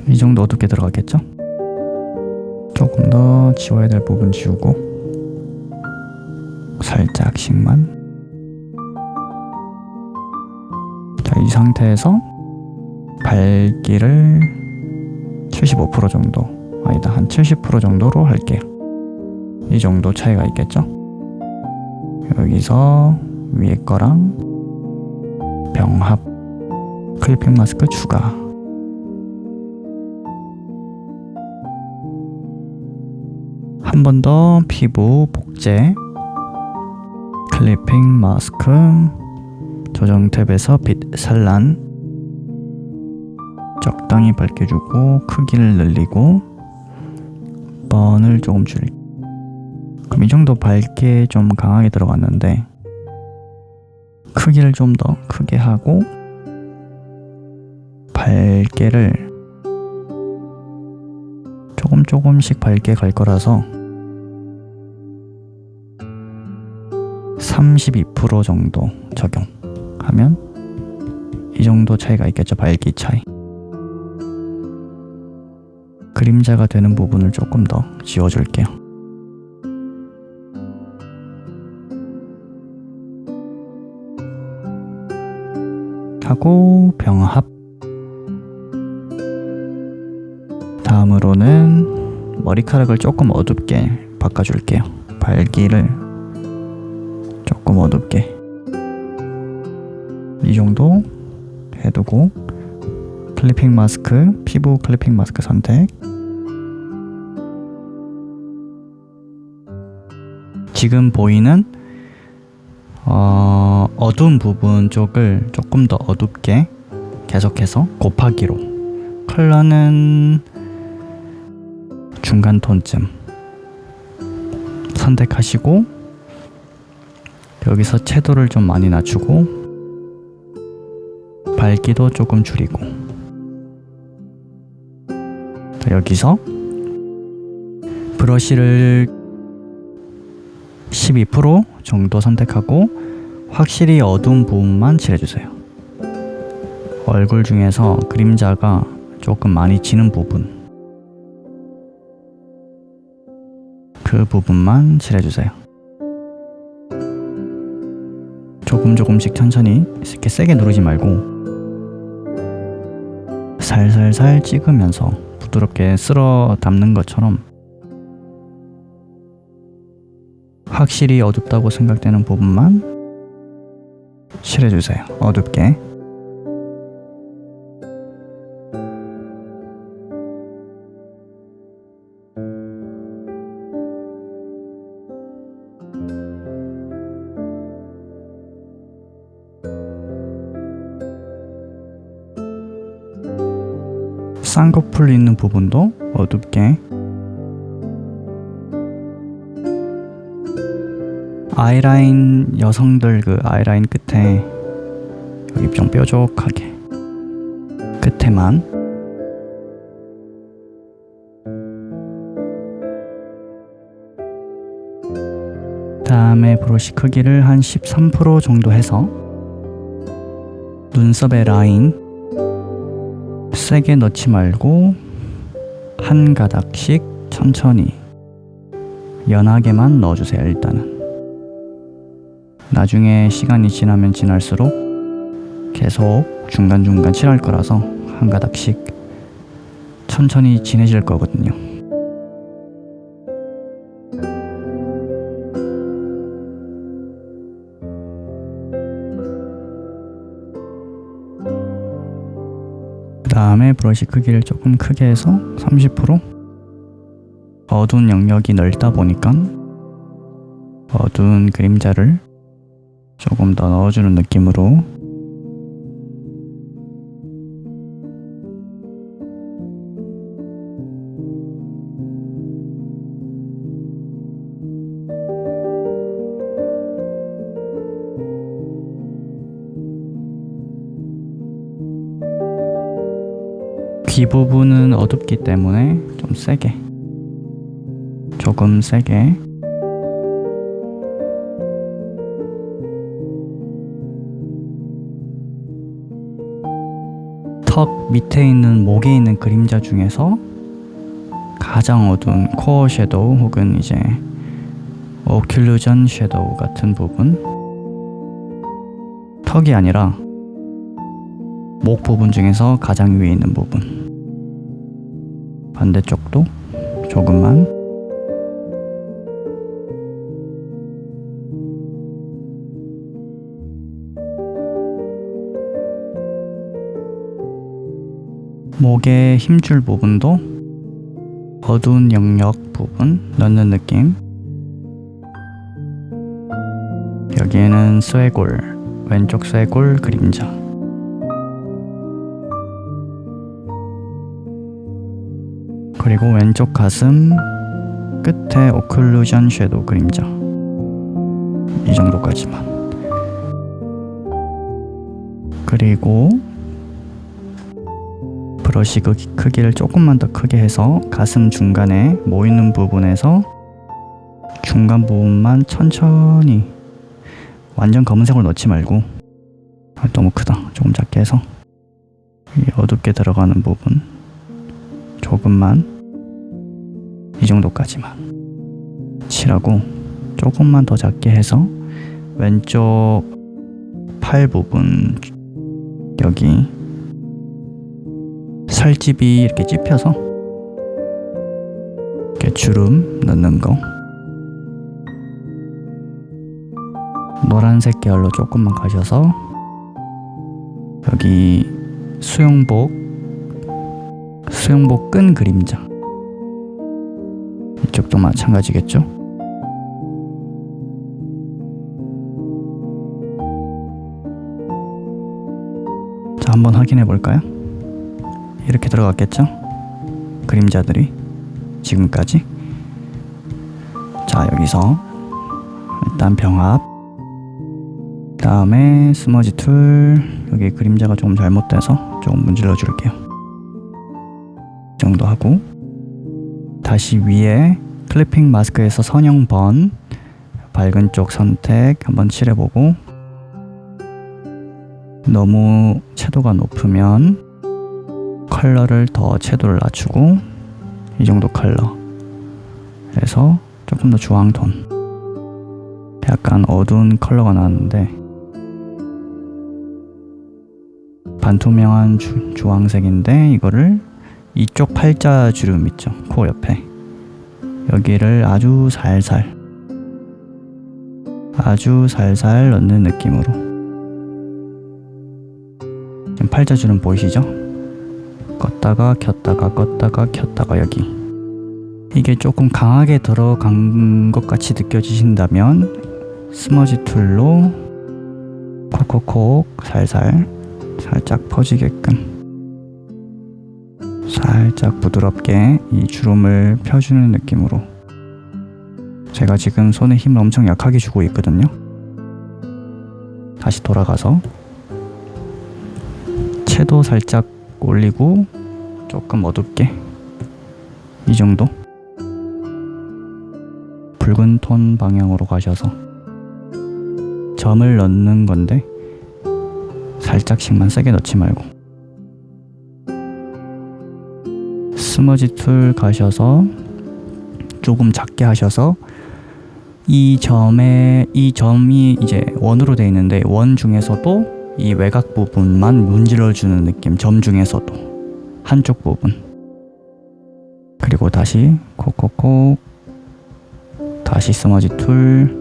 이 정도 어둡게 들어가겠죠? 조금 더 지워야 될 부분 지우고 살짝씩만. 자, 이 이 상태에서 밝기를 75% 정도, 아니다, 한 70% 정도로 할게요. 이 정도 차이가 있겠죠? 여기서 위에 거랑 병합, 클리핑 마스크 추가. 한 번 더 피부 복제, 클리핑 마스크, 조정 탭에서 빛 산란, 적당히 밝혀주고 크기를 늘리고 번을 조금 줄이고. 그럼 이 정도 밝게 좀 강하게 들어갔는데 크기를 좀 더 크게 하고 밝게를 조금씩 밝게 갈 거라서 32% 정도 적용하면 이 정도 차이가 있겠죠. 밝기 차이. 그림자가 되는 부분을 조금 더 지워줄게요. 하고 병합. 다음으로는 머리카락을 조금 어둡게 바꿔줄게요. 밝기를 조금 어둡게 이 정도 해두고 클리핑 마스크, 피부 클리핑 마스크 선택. 지금 보이는 어두운 부분 쪽을 조금 더 어둡게 계속해서 곱하기로, 컬러는 중간 톤쯤 선택하시고 여기서 채도를 좀 많이 낮추고 밝기도 조금 줄이고, 여기서 브러쉬를 12% 정도 선택하고 확실히 어두운 부분만 칠해주세요. 얼굴 중에서 그림자가 조금 많이 지는 부분, 그 부분만 칠해주세요. 조금씩 천천히, 이렇게 세게 누르지 말고 살살살 찍으면서 부드럽게 쓸어 담는 것처럼 확실히 어둡다고 생각되는 부분만 칠해주세요. 어둡게. 쌍꺼풀 있는 부분도 어둡게. 아이라인, 여성들 그 아이라인 끝에 여기 좀 뾰족하게 끝에만. 다음에 브러쉬 크기를 한 13% 정도 해서 눈썹의 라인 세게 넣지 말고 한 가닥씩 천천히 연하게만 넣어주세요. 일단은 나중에 시간이 지나면 지날수록 계속 중간중간 칠할 거라서 한 가닥씩 천천히 진해질 거거든요. 그 다음에 브러쉬 크기를 조금 크게 해서 30%. 어두운 영역이 넓다 보니까 어두운 그림자를 조금 더 넣어주는 느낌으로. 귀 부분은 어둡기 때문에 좀 세게, 조금 세게. 턱 밑에 있는, 목에 있는 그림자 중에서 가장 어두운 코어 섀도우 혹은 이제 오클루전 섀도우 같은 부분, 턱이 아니라 목 부분 중에서 가장 위에 있는 부분. 반대쪽도 조금만. 목에 힘줄 부분도 어두운 영역 부분 넣는 느낌. 여기에는 쇄골, 왼쪽 쇄골 그림자. 그리고 왼쪽 가슴 끝에 오클루전 섀도우 그림자. 이 정도까지만. 그리고 브러쉬 크기를 조금만 더 크게 해서 가슴 중간에 모이는 부분에서 중간 부분만 천천히, 완전 검은색으로 넣지 말고, 너무 크다, 조금 작게 해서 이 어둡게 들어가는 부분 조금만, 이 정도까지만 칠하고, 조금만 더 작게 해서 왼쪽 팔 부분 여기 살집이 이렇게 찝혀서 이렇게 주름 넣는 거, 노란색 계열로 조금만 가셔서 여기 수영복 끈 그림자, 이쪽도 마찬가지겠죠. 자, 한번 확인해 볼까요? 이렇게 들어갔겠죠? 그림자들이 지금까지. 자, 여기서 일단 병합, 그 다음에 스머지 툴, 여기 그림자가 조금 잘못돼서 조금 문질러 줄게요. 이 정도 하고, 다시 위에 클리핑 마스크에서 선형 번 밝은 쪽 선택 한번 칠해보고, 너무 채도가 높으면 컬러를 더 채도를 낮추고, 이 정도 컬러 그래서 조금 더 주황톤, 약간 어두운 컬러가 나왔는데 반투명한 주황색인데, 이거를 이쪽 팔자 주름 있죠, 코 옆에 여기를 아주 살살 넣는 느낌으로. 지금 팔자 주름 보이시죠? 껐다가 켰다가 껐다가 켰다가, 여기 이게 조금 강하게 들어간 것 같이 느껴지신다면 스머지 툴로 콕콕콕 살짝 퍼지게끔 살짝 부드럽게 이 주름을 펴주는 느낌으로. 제가 지금 손에 힘을 엄청 약하게 주고 있거든요. 다시 돌아가서 채도 살짝 올리고 조금 어둡게, 이 정도 붉은 톤 방향으로 가셔서 점을 넣는 건데 살짝씩만 세게 넣지 말고, 스머지 툴 가셔서 조금 작게 하셔서 이 점이 이제 원으로 되어 있는데, 원 중에서도 이 외곽 부분만 문질러주는 느낌, 점 중에서도 한쪽 부분. 그리고 다시 콕콕콕, 다시 스머지 툴,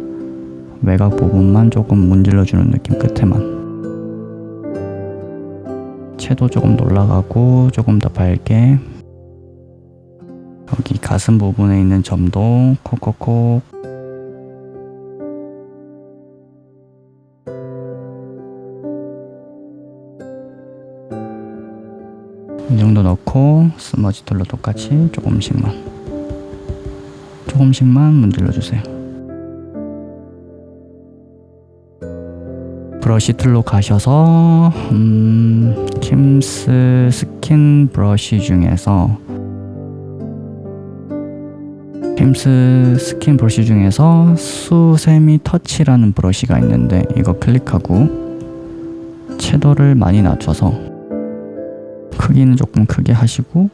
외곽 부분만 조금 문질러주는 느낌, 끝에만. 채도 조금 올라가고 조금 더 밝게. 여기 가슴 부분에 있는 점도 콕콕콕. 이 정도 넣고 스머지 툴로 똑같이 조금씩만 문질러 주세요. 브러쉬 툴로 가셔서 킴스 스킨 브러쉬 중에서 수세미 터치라는 브러쉬가 있는데, 이거 클릭하고 채도를 많이 낮춰서 크기는 조금 크게 하시고,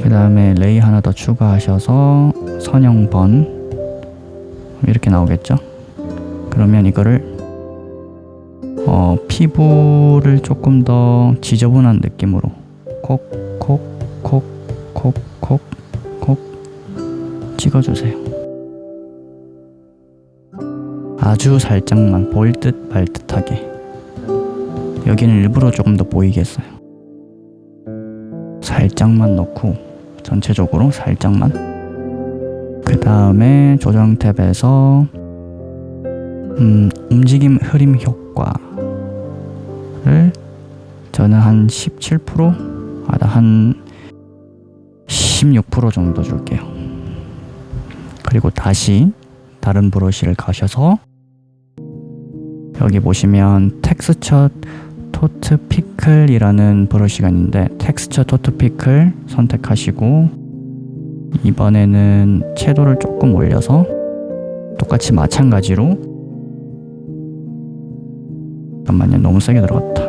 그 다음에 레이 하나 더 추가하셔서 선형 번, 이렇게 나오겠죠? 그러면 이거를 피부를 조금 더 지저분한 느낌으로 콕 찍어주세요. 아주 살짝만, 보일 듯 말 듯하게. 여기는 일부러 조금 더 보이게 했어요. 살짝만 넣고, 전체적으로 살짝만. 그 다음에 조정 탭에서 움직임 흐림 효과를 저는 한 17%? 한 16% 정도 줄게요. 그리고 다시 다른 브러쉬를 가셔서 여기 보시면 텍스처 토트 피클이라는 브러쉬가 있는데, 텍스처 토트 피클 선택하시고 이번에는 채도를 조금 올려서 똑같이 마찬가지로, 잠깐만요, 너무 세게 들어갔다.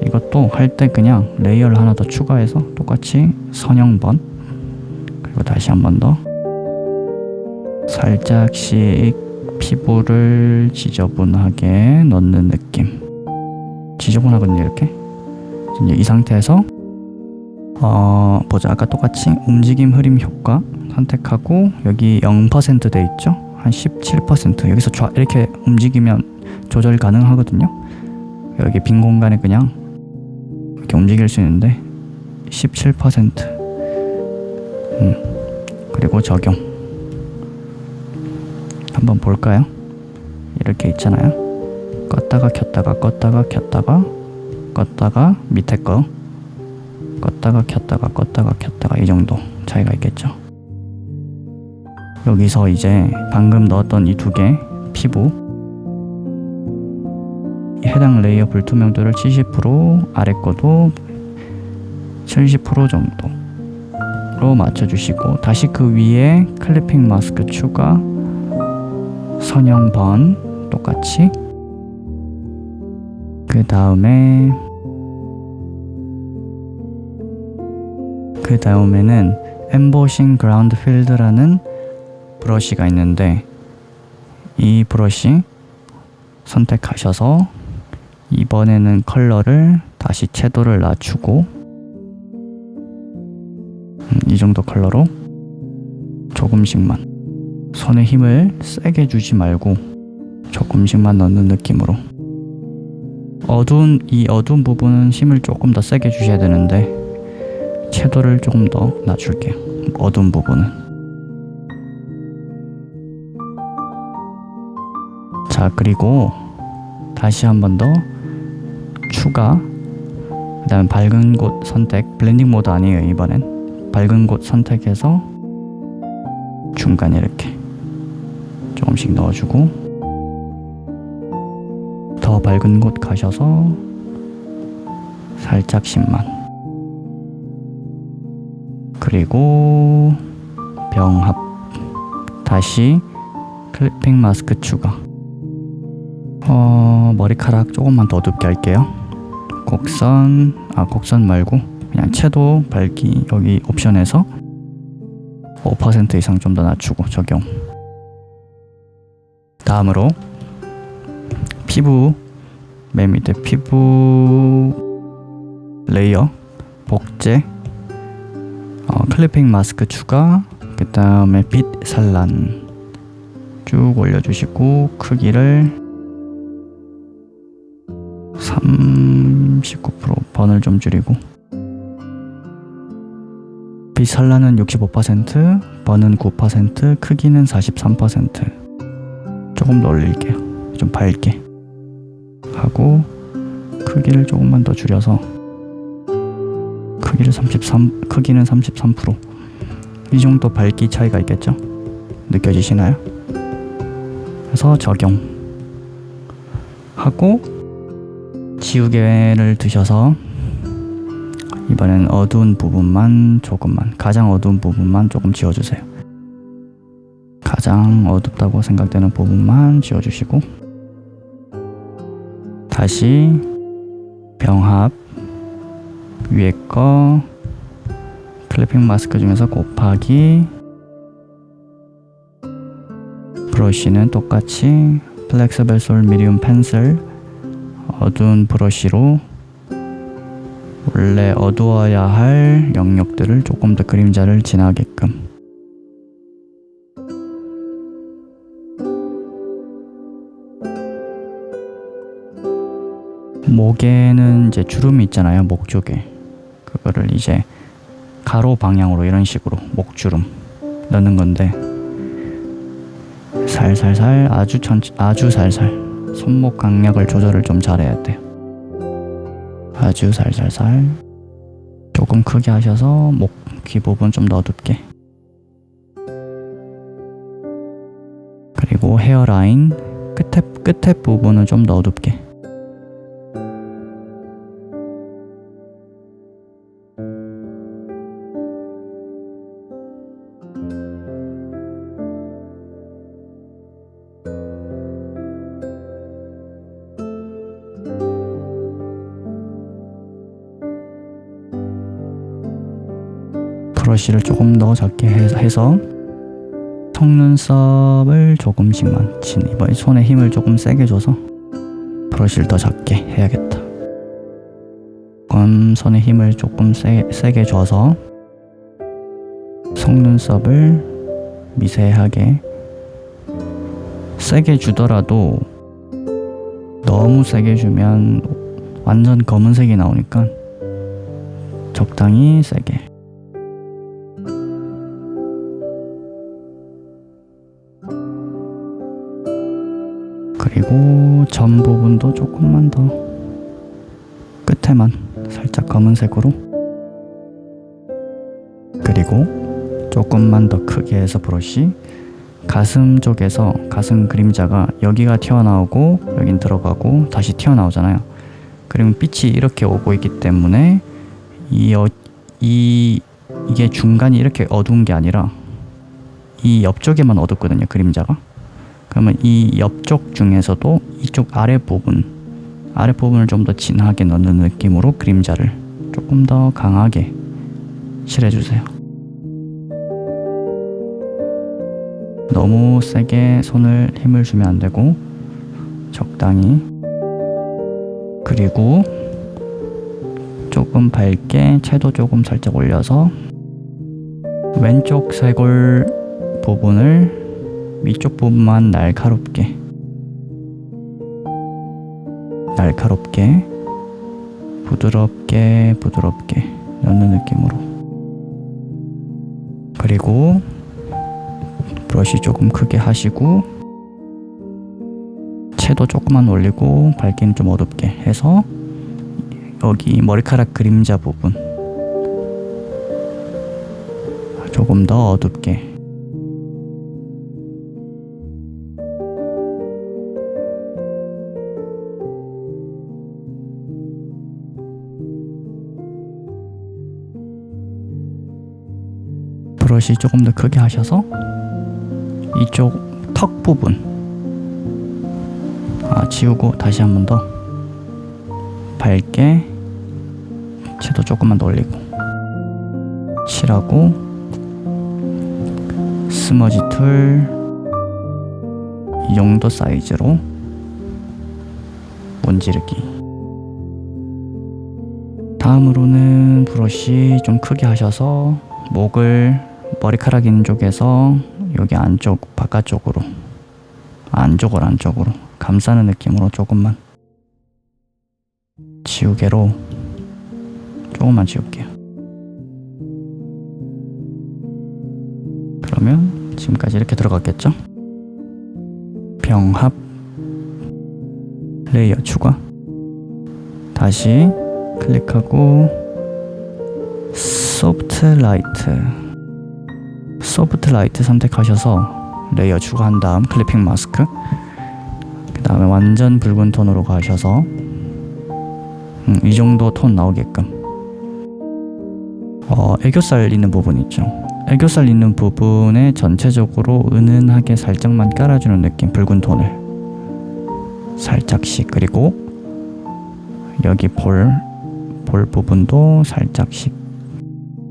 이것도 할 때 그냥 레이어를 하나 더 추가해서 똑같이 선형번, 그리고 다시 한 번 더 살짝씩 피부를 지저분하게 넣는 느낌. 지저분하거든요. 이렇게 이 상태에서 보자. 아까 똑같이 움직임 흐림 효과 선택하고 여기 0% 돼 있죠. 한 17%. 여기서 이렇게 움직이면 조절 가능하거든요. 여기 빈 공간에 그냥 이렇게 움직일 수 있는데 17%. 그리고 적용 한번 볼까요? 이렇게 있잖아요. 껐다가 켰다가 껐다가 켰다가 껐다가 밑에 거 껐다가 켰다가 껐다가 켰다가, 이 정도 차이가 있겠죠. 여기서 이제 방금 넣었던 이 두 개 피부, 해당 레이어 불투명도를 70%, 아래 거도 70% 정도로 맞춰주시고, 다시 그 위에 클리핑 마스크 추가, 선형 번 똑같이. 그 다음에는 엠보싱 그라운드 필드라는 브러쉬가 있는데, 이 브러쉬 선택하셔서 이번에는 컬러를 다시 채도를 낮추고 이 정도 컬러로 조금씩만, 손에 힘을 세게 주지 말고 조금씩만 넣는 느낌으로. 이 어두운 부분은 힘을 조금 더 세게 주셔야 되는데 채도를 조금 더 낮출게요. 어두운 부분은. 자, 그리고 다시 한 번 더 추가, 그 다음에 밝은 곳 선택, 블렌딩 모드 아니에요. 이번엔 밝은 곳 선택해서 중간에 이렇게 조금씩 넣어주고, 더 밝은 곳 가셔서 살짝씩만, 그리고 병합, 다시 클리핑 마스크 추가. 머리카락 조금만 더 어둡게 할게요. 곡선 말고 그냥 채도 밝기, 여기 옵션에서 5% 이상 좀 더 낮추고 적용. 다음으로 피부, 맨 밑에 피부 레이어 복제, 클리핑 마스크 추가, 그 다음에 빛 산란 쭉 올려주시고, 크기를 39%, 번을 좀 줄이고, 빛 산란은 65%, 번은 9%, 크기는 43%. 조금 더 올릴게요. 좀 밝게 하고, 크기를 조금만 더 줄여서 크기는 33%. 이 정도 밝기 차이가 있겠죠? 느껴지시나요? 그래서 적용하고 지우개를 드셔서 이번엔 어두운 부분만 조금만, 가장 어두운 부분만 조금 지워주세요. 가장 어둡다고 생각되는 부분만 지워주시고, 다시 병합 위에 거 클리핑 마스크 중에서 곱하기, 브러쉬는 똑같이 플렉서블 솔 미디움 펜슬 어두운 브러쉬로 원래 어두워야 할 영역들을 조금 더 그림자를 진하게끔. 목에는 이제 주름이 있잖아요. 목 쪽에. 그거를 이제 가로 방향으로 이런 식으로 목주름 넣는 건데, 살살살 아주 살살 손목 강약을 조절을 좀 잘해야 돼요. 아주 살살살 조금 크게 하셔서 목 귀 부분 좀 더 어둡게, 그리고 헤어라인 끝에 부분은 좀 더 어둡게. 브러쉬를 조금 더 작게 해서 속눈썹을 조금씩만 이번에 손에 힘을 조금 세게 줘서 브러쉬를 더 작게 해야겠다. 손에 힘을 조금 세게 줘서 속눈썹을 미세하게, 세게 주더라도 너무 세게 주면 완전 검은색이 나오니까 적당히 세게. 그리고 점 부분도 조금만 더, 끝에만 살짝 검은색으로. 그리고 조금만 더 크게 해서 브러쉬, 가슴 쪽에서 가슴 그림자가 여기가 튀어나오고 여긴 들어가고 다시 튀어나오잖아요. 그러면 빛이 이렇게 오고 있기 때문에 이게 중간이 이렇게 어두운 게 아니라 이 옆쪽에만 어둡거든요, 그림자가. 그러면 이 옆쪽 중에서도 이쪽 아랫부분을 좀 더 진하게 넣는 느낌으로 그림자를 조금 더 강하게 칠해주세요. 너무 세게 손을 힘을 주면 안 되고 적당히. 그리고 조금 밝게 채도 조금 살짝 올려서 왼쪽 쇄골 부분을 위쪽 부분만 날카롭게 부드럽게 넣는 느낌으로. 그리고 브러쉬 조금 크게 하시고 채도 조금만 올리고 밝기는 좀 어둡게 해서 여기 머리카락 그림자 부분 조금 더 어둡게. 브러쉬 조금 더 크게 하셔서 이쪽 턱 부분 지우고 다시 한 번 더 밝게 채도 조금만 더 올리고 칠하고 스머지 툴 이 정도 사이즈로 문지르기. 다음으로는 브러쉬 좀 크게 하셔서 목을 머리카락 있는 쪽에서 여기 안쪽 바깥쪽으로 안쪽으로 감싸는 느낌으로 조금만 지우개로 조금만 지울게요. 그러면 지금까지 이렇게 들어갔겠죠? 병합 레이어 추가, 다시 클릭하고 소프트 라이트 선택하셔서 레이어 추가한 다음 클리핑 마스크, 그 다음에 완전 붉은 톤으로 가셔서 이 정도 톤 나오게끔 애교살 있는 부분 있죠. 애교살 있는 부분에 전체적으로 은은하게 살짝만 깔아주는 느낌, 붉은 톤을 살짝씩. 그리고 여기 볼 부분도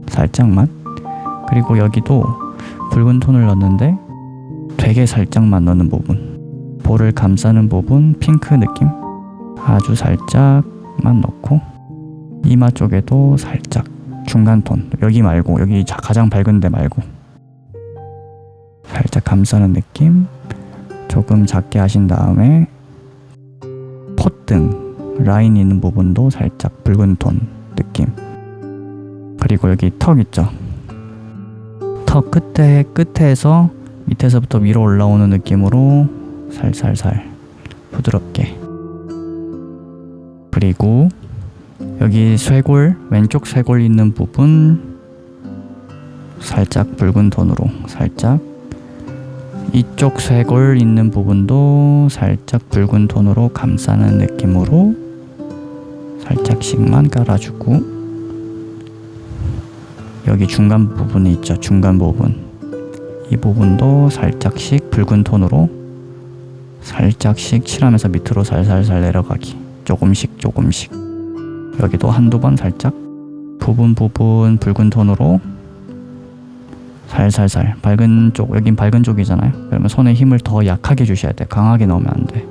살짝만. 그리고 여기도 붉은 톤을 넣는데 되게 살짝만 넣는 부분, 볼을 감싸는 부분 핑크 느낌 아주 살짝만 넣고 이마 쪽에도 살짝 중간 톤, 여기 말고 여기 가장 밝은 데 말고 살짝 감싸는 느낌. 조금 작게 하신 다음에 콧등 라인 있는 부분도 살짝 붉은 톤 느낌. 그리고 여기 턱 있죠, 턱 끝에서 밑에서부터 위로 올라오는 느낌으로 살살살 부드럽게. 그리고 여기 쇄골, 왼쪽 쇄골 있는 부분 살짝 붉은 톤으로 살짝, 이쪽 쇄골 있는 부분도 살짝 붉은 톤으로 감싸는 느낌으로 살짝씩만 깔아주고, 여기 중간 부분이 있죠, 중간 부분, 이 부분도 살짝씩 붉은 톤으로 살짝씩 칠하면서 밑으로 살살살 내려가기. 조금씩 여기도 한두 번 살짝 부분 붉은 톤으로 살살살. 밝은 쪽, 여긴 밝은 쪽이잖아요. 그러면 손에 힘을 더 약하게 주셔야 돼. 강하게 넣으면 안 돼.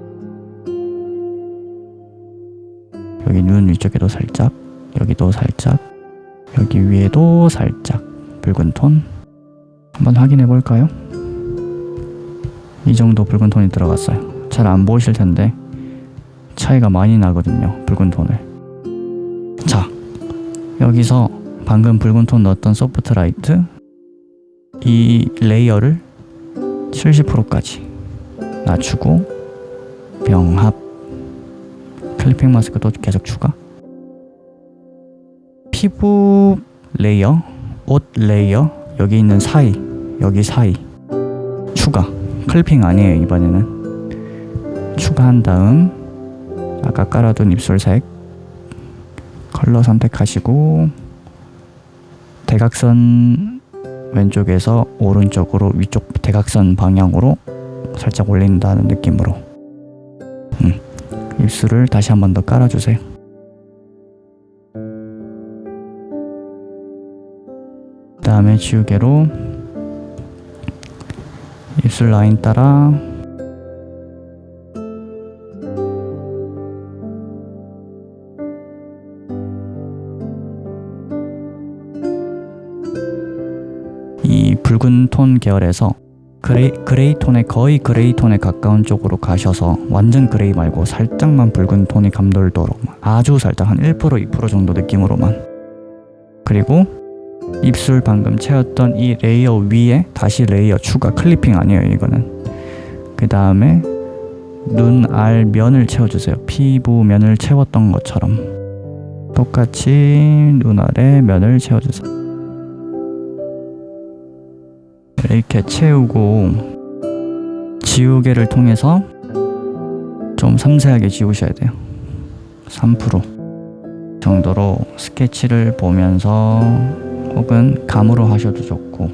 여기 눈 위쪽에도 살짝, 여기도 살짝, 여기 위에도 살짝 붉은 톤. 한번 확인해 볼까요? 이 정도 붉은 톤이 들어갔어요. 잘 안 보이실 텐데 차이가 많이 나거든요, 붉은 톤을. 자, 여기서 방금 붉은 톤 넣었던 소프트 라이트, 이 레이어를 70%까지 낮추고 병합. 클리핑 마스크도 계속 추가. 피부 레이어, 옷 레이어, 여기 있는 사이, 여기 사이 추가. 클리핑 아니에요, 이번에는. 추가한 다음 아까 깔아둔 입술색 컬러 선택하시고, 대각선 왼쪽에서 오른쪽으로 위쪽 대각선 방향으로 살짝 올린다는 느낌으로 입술을 다시 한 번 더 깔아주세요. 그 다음에 지우개로 입술 라인 따라 이 붉은 톤 계열에서 그레이 톤에, 거의 그레이 톤에 가까운 쪽으로 가셔서 완전 그레이 말고 살짝만 붉은 톤이 감돌도록 아주 살짝 한 1% 2% 정도 느낌으로만. 그리고 입술 방금 채웠던 이 레이어 위에 다시 레이어 추가. 클리핑 아니에요, 이거는. 그 다음에 눈알 면을 채워주세요. 피부 면을 채웠던 것처럼 똑같이 눈알에 면을 채워주세요. 이렇게 채우고 지우개를 통해서 좀 섬세하게 지우셔야 돼요. 3% 정도로 스케치를 보면서 혹은 감으로 하셔도 좋고,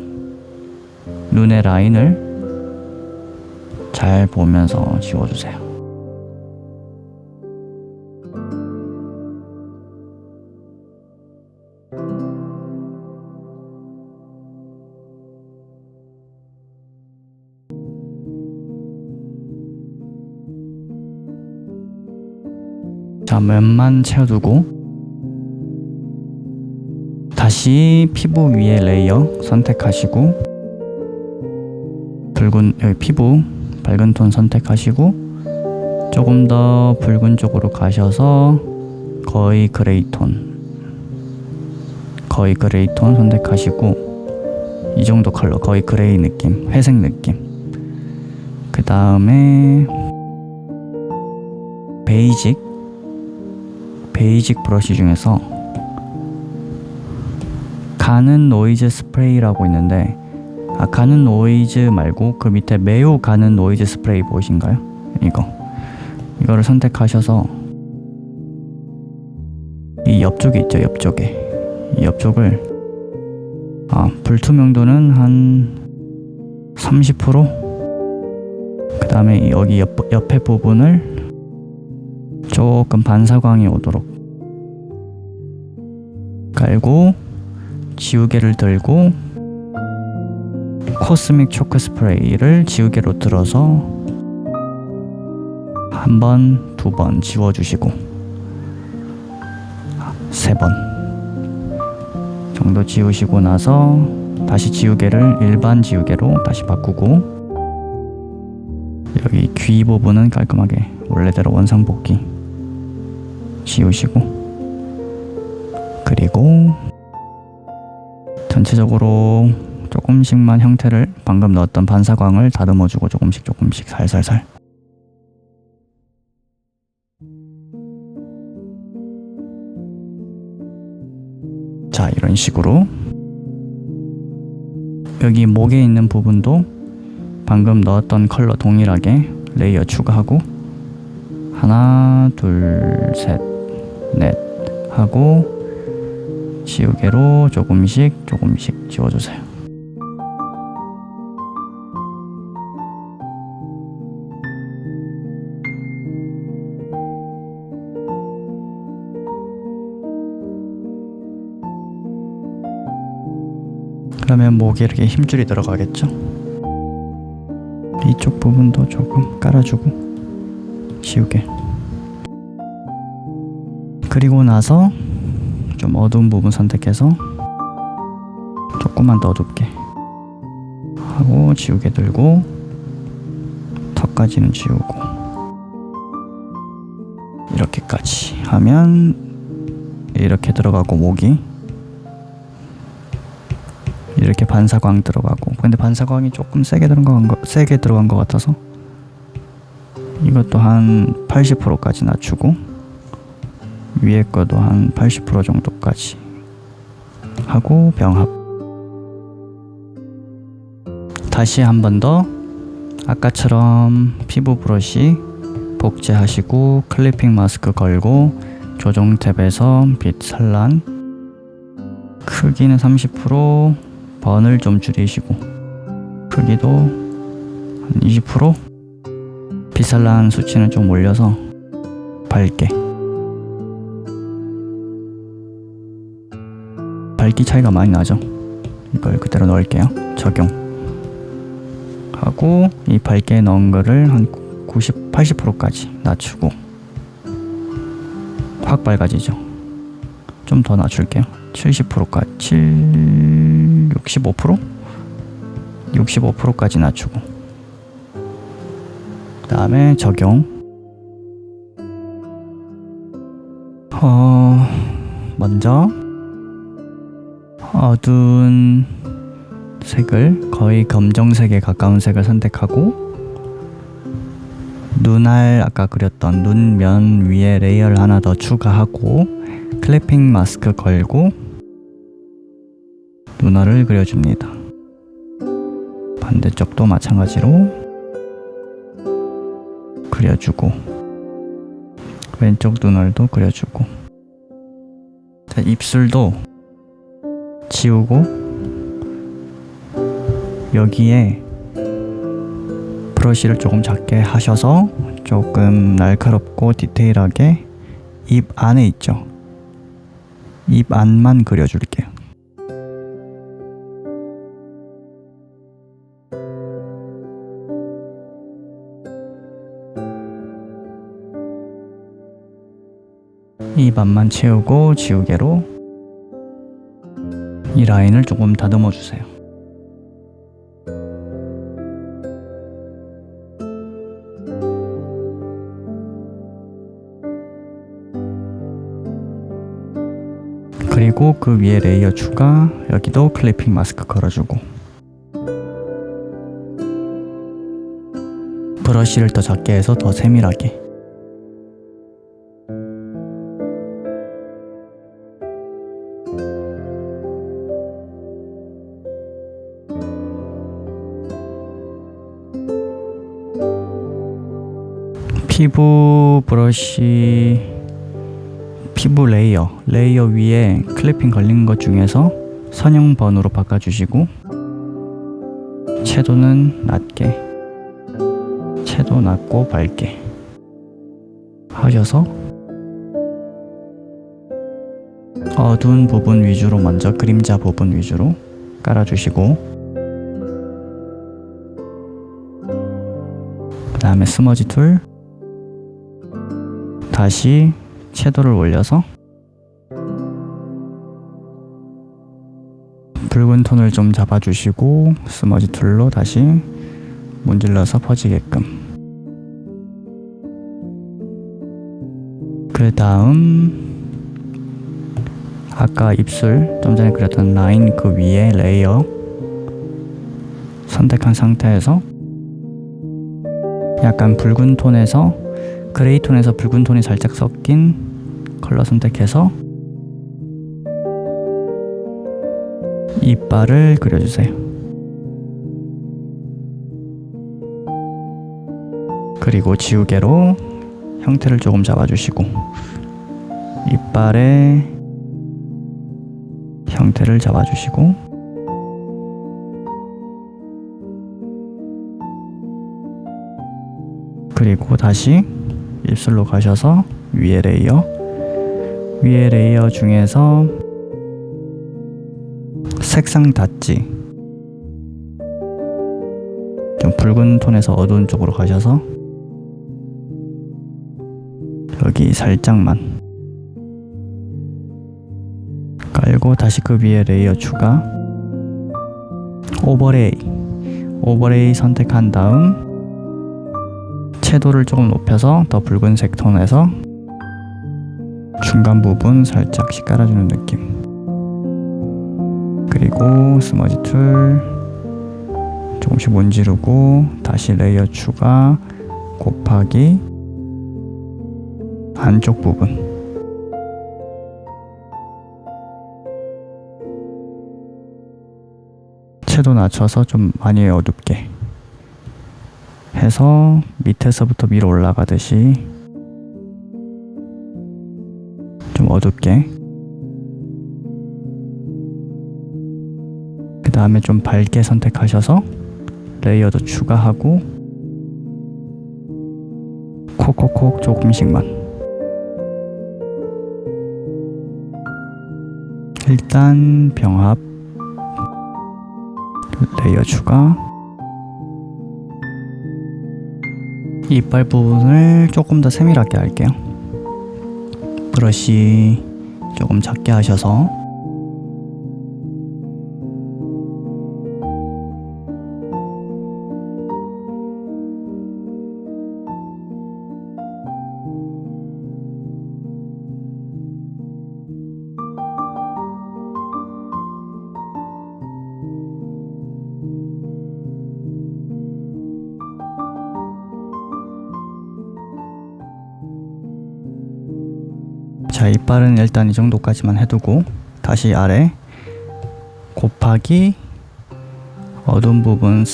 눈의 라인을 잘 보면서 지워주세요. 자, 면만 채워두고 다시 피부 위에 레이어 선택하시고, 여기 피부 밝은 톤 선택하시고 조금 더 붉은 쪽으로 가셔서 거의 그레이 톤 선택하시고, 이 정도 컬러, 거의 그레이 느낌, 회색 느낌. 그 다음에 베이직 브러쉬 중에서 가는 노이즈 스프레이라고 있는데, 가는 노이즈 말고 그 밑에 매우 가는 노이즈 스프레이 보이신가요? 이거를 선택하셔서 이 옆쪽에 있죠, 옆쪽에. 이 옆쪽을 불투명도는 한 30%, 그 다음에 여기 옆에 부분을 조금 반사광이 오도록 깔고, 지우개를 들고 코스믹 초크 스프레이를 지우개로 들어서 한 번, 두 번 지워주시고 3번 정도 지우시고 나서 다시 지우개를 일반 지우개로 다시 바꾸고 여기 귀 부분은 깔끔하게 원래대로 원상복귀 지우시고 그리고 전체적으로 조금씩만 형태를 방금 넣었던 반사광을 다듬어주고 조금씩 살살살. 자, 이런 식으로 여기 목에 있는 부분도 방금 넣었던 컬러 동일하게 레이어 추가하고 하나, 둘, 셋, 넷 하고 지우개로 조금씩 지워주세요. 그러면 목에 이렇게 힘줄이 들어가겠죠? 이쪽 부분도 조금 깔아주고 지우개. 그리고 나서 좀 어두운 부분 선택해서 조금만 더 어둡게 하고 지우개 들고 턱까지는 지우고 이렇게까지 하면 이렇게 들어가고 목이 이렇게 반사광 들어가고 근데 반사광이 조금 세게 들어간 것 같아서 이것도 한 80%까지 낮추고 위에 거도 한 80% 정도까지 하고 병합. 다시 한 번 더 아까처럼 피부 브러쉬 복제하시고 클리핑 마스크 걸고 조정 탭에서 빛 산란 크기는 30% 번을 좀 줄이시고 크기도 한 20% 빛 산란 수치는 좀 올려서 밝기 차이가 많이 나죠. 이걸 그대로 넣을게요. 적용하고 이 밝게 넣은 거를 한 80%까지 낮추고 확 밝아지죠. 좀 더 낮출게요. 70%까지 65%까지 낮추고 그 다음에 적용. 먼저 어두운 색을 거의 검정색에 가까운 색을 선택하고 눈알 아까 그렸던 눈면 위에 레이어를 하나 더 추가하고 클리핑 마스크 걸고 눈알을 그려줍니다. 반대쪽도 마찬가지로 그려주고 왼쪽 눈알도 그려주고 입술도 지우고 여기에 브러쉬를 조금 작게 하셔서 조금 날카롭고 디테일하게 입 안에 있죠. 입 안만 그려줄게요. 입 안만 채우고 지우개로 이 라인을 조금 다듬어 주세요. 그리고 그 위에 레이어 추가, 여기도 클리핑 마스크 걸어주고 브러쉬를 더 작게 해서 더 세밀하게 피부 브러쉬 피부 레이어 위에 클리핑 걸린 것 중에서 선형 번호로 바꿔주시고 채도는 낮게 채도 낮고 밝게 하셔서 어두운 부분 위주로 먼저 그림자 부분 위주로 깔아주시고 그 다음에 스머지 툴 다시 채도를 올려서 붉은 톤을 좀 잡아주시고 스머지 툴로 다시 문질러서 퍼지게끔. 그 다음 아까 입술 좀 전에 그렸던 라인 그 위에 레이어 선택한 상태에서 약간 붉은 톤에서 그레이 톤에서 붉은 톤이 살짝 섞인 컬러 선택해서 이빨을 그려주세요. 그리고 지우개로 형태를 조금 잡아주시고 이빨의 형태를 잡아주시고 그리고 다시 입술로 가셔서 위에 레이어 중에서 색상 닿지 좀 붉은 톤에서 어두운 쪽으로 가셔서 여기 살짝만 깔고 다시 그 위에 레이어 추가 오버레이 선택한 다음 채도를 조금 높여서 더 붉은색 톤에서 중간 부분 살짝씩 깔아주는 느낌. 그리고 스머지 툴 조금씩 문지르고 다시 레이어 추가 곱하기 안쪽 부분 채도 낮춰서 좀 많이 어둡게 해서 밑에서부터 위로 올라가듯이 좀 어둡게 그 다음에 좀 밝게 선택하셔서 레이어도 추가하고 콕콕콕 조금씩만 일단 병합 레이어 추가 이빨 부분을 조금 더 세밀하게 할게요. 브러쉬 조금 작게 하셔서 자, 이빨은 일단 이 정도까지만 해두고 다시 아래 곱하기 어두운 부분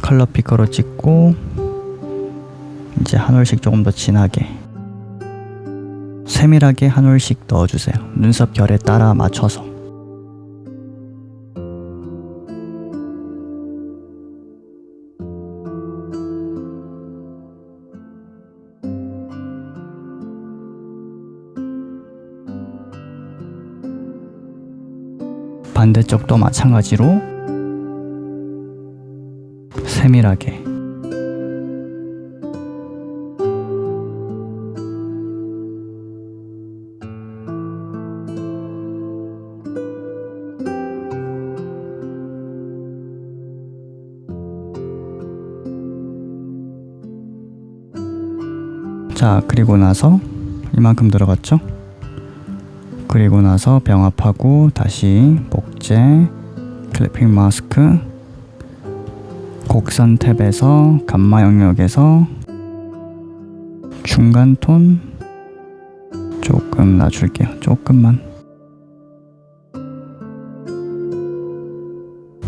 컬러 피커로 찍고 이제 한 올씩 조금 더 진하게 세밀하게 한 올씩 넣어주세요. 눈썹 결에 따라 맞춰서. 반대쪽도 마찬가지로 세밀하게 자, 그리고 나서 이만큼 들어갔죠? 그리고 나서 병합하고 다시 복제 클리핑 마스크 곡선 탭에서 감마 영역에서 중간 톤 조금 낮출게요. 조금만.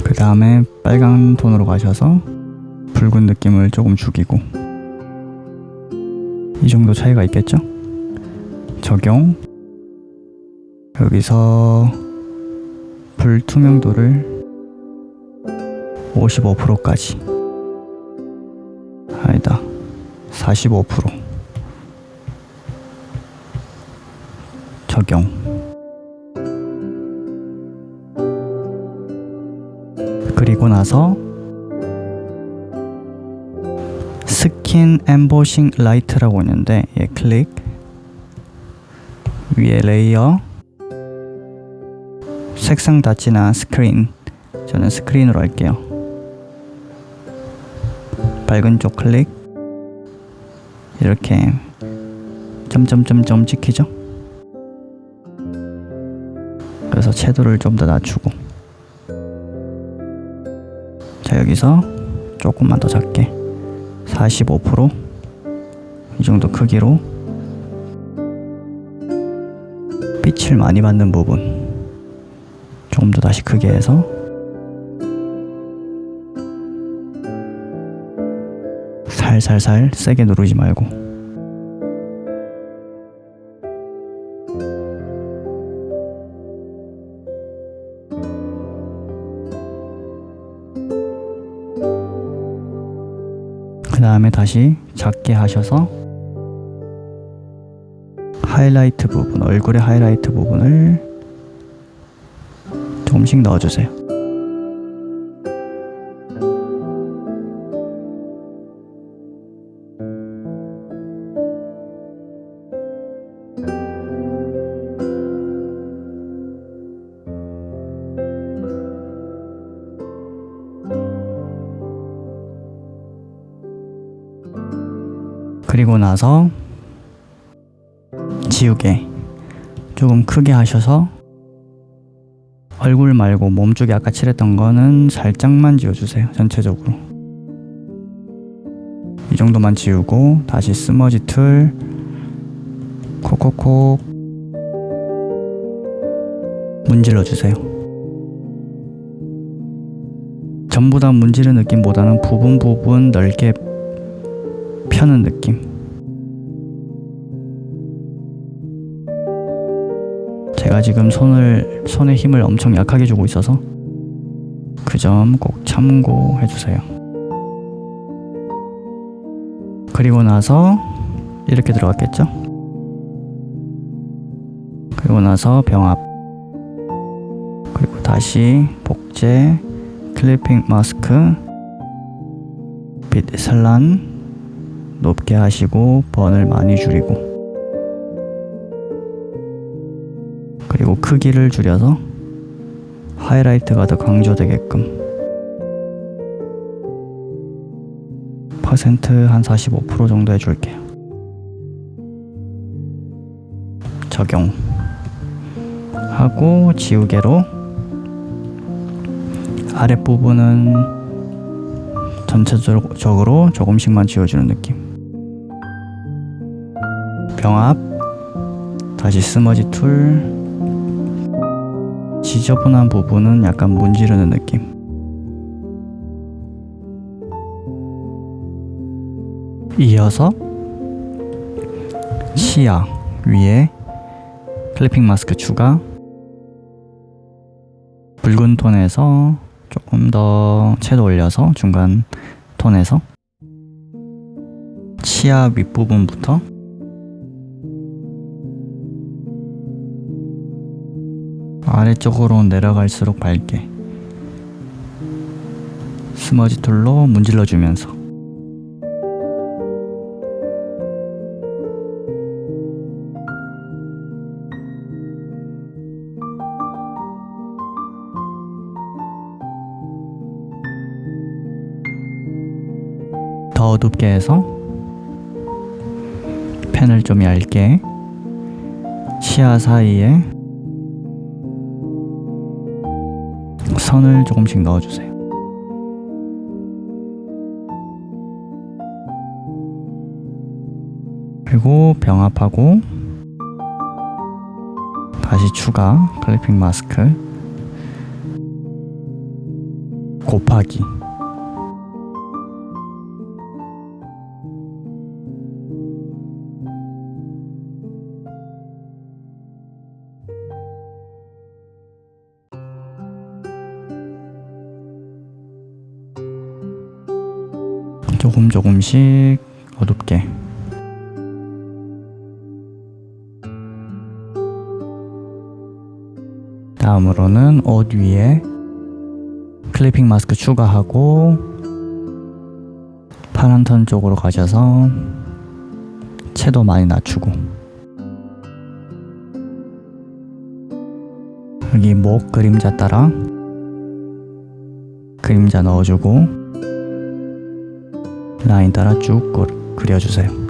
그 다음에 빨간 톤으로 가셔서 붉은 느낌을 조금 죽이고 이 정도 차이가 있겠죠? 적용. 여기서 불투명도를 55%까지 아니다 45% 적용. 그리고 나서 스킨 엠보싱 라이트라고 있는데 얘 클릭, 위에 레이어, 색상 닫지나 스크린, 저는 스크린으로 할게요. 밝은 쪽 클릭, 이렇게 점점점점 찍히죠? 그래서 채도를 좀 더 낮추고, 자 여기서 조금만 더 작게 45%, 이 정도 크기로 빛을 많이 받는 부분 조금 더 다시 크게 해서 살살살, 세게 누르지 말고. 그 다음에 다시 작게 하셔서 하이라이트 부분, 얼굴의 하이라이트 부분을 조금씩 넣어주세요. 그리고 나서 지우개 조금 크게 하셔서 얼굴 말고 몸 쪽에 아까 칠했던 거는 살짝만 지워주세요. 전체적으로 이 정도만 지우고 다시 스머지 툴 콕콕콕 문질러 주세요. 전부 다 문지르는 느낌보다는 부분 넓게 펴는 느낌. 제가 지금 손에 힘을 엄청 약하게 주고 있어서 그 점 꼭 참고해 주세요. 그리고 나서 이렇게 들어갔겠죠? 그리고 나서 병합, 그리고 다시 복제, 클리핑 마스크, 빛 산란 높게 하시고 번을 많이 줄이고, 그리고 크기를 줄여서 하이라이트가 더 강조되게끔 퍼센트 한 45% 정도 해줄게요. 적용하고 지우개로 아랫부분은 전체적으로 조금씩만 지워주는 느낌. 병합, 다시 스머지 툴, 지저분한 부분은 약간 문지르는 느낌. 이어서 치아 위에 클리핑 마스크 추가, 붉은 톤에서 조금 더 채도 올려서 중간 톤에서 치아 윗부분부터 아래쪽으로 내려갈수록 밝게 스머지 툴로 문질러 주면서 더 어둡게 해서 펜을 좀 얇게 치아 사이에 선을 조금씩 넣어주세요. 그리고 병합하고 다시 추가 클리핑 마스크 곱하기 조금씩 어둡게. 다음으로는 옷 위에 클리핑 마스크 추가하고 파란 톤 쪽으로 가셔서 채도 많이 낮추고, 여기 목 그림자 따라 그림자 넣어주고 라인 따라 쭉 그려주세요.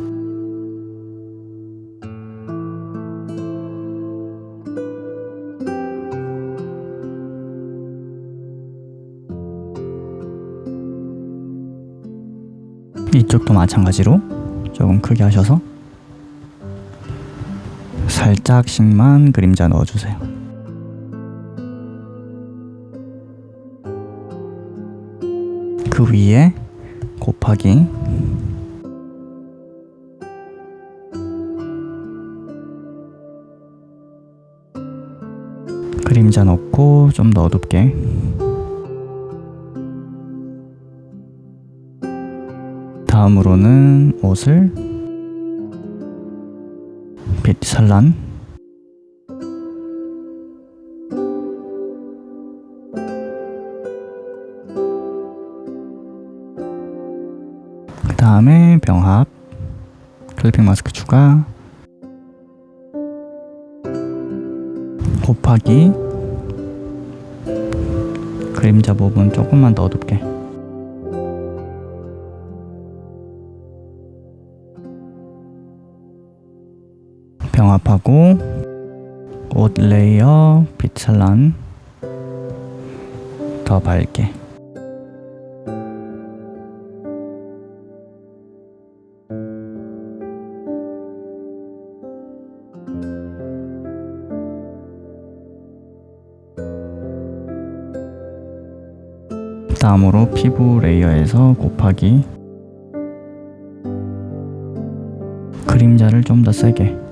이쪽도 마찬가지로 조금 크게 하셔서 살짝씩만 그림자 넣어주세요. 그 위에 곱하기 그림자 넣고 좀 더 어둡게, 다음으로는 옷을 빛 산란, 그 다음에 병합, 클리핑 마스크 추가, 곱하기 그림자 부분 조금만 더 어둡게, 병합하고 옷 레이어 빛 산란 더 밝게, 다음으로 피부 레이어에서 곱하기 그림자를 좀 더 세게,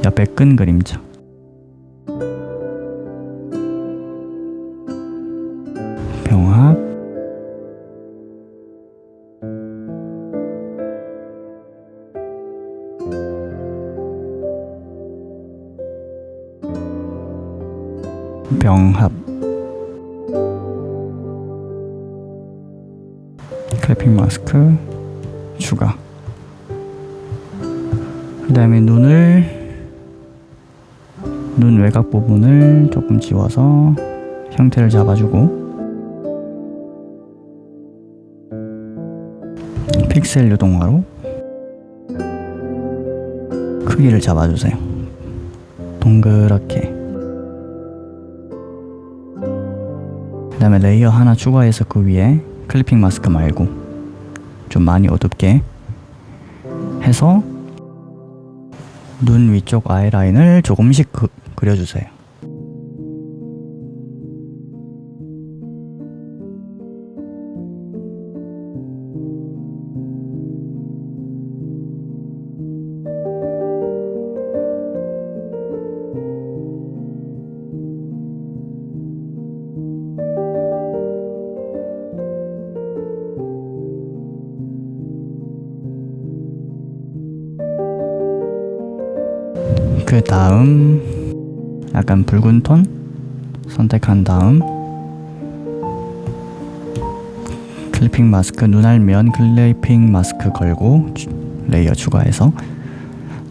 옆에 끈 그림자, 병합, 병합, 클리핑 마스크 추가. 그 다음에 눈 외곽 부분을 조금 지워서 형태를 잡아주고, 픽셀 유동화로 크기를 잡아주세요. 동그랗게. 그 다음에 레이어 하나 추가해서 그 위에 클리핑 마스크 말고 좀 많이 어둡게 해서 눈 위쪽 아이라인을 조금씩 그려주세요. 그 다음 약간 붉은 톤 선택한 다음 클리핑 마스크 눈알면 클리핑 마스크 걸고 레이어 추가해서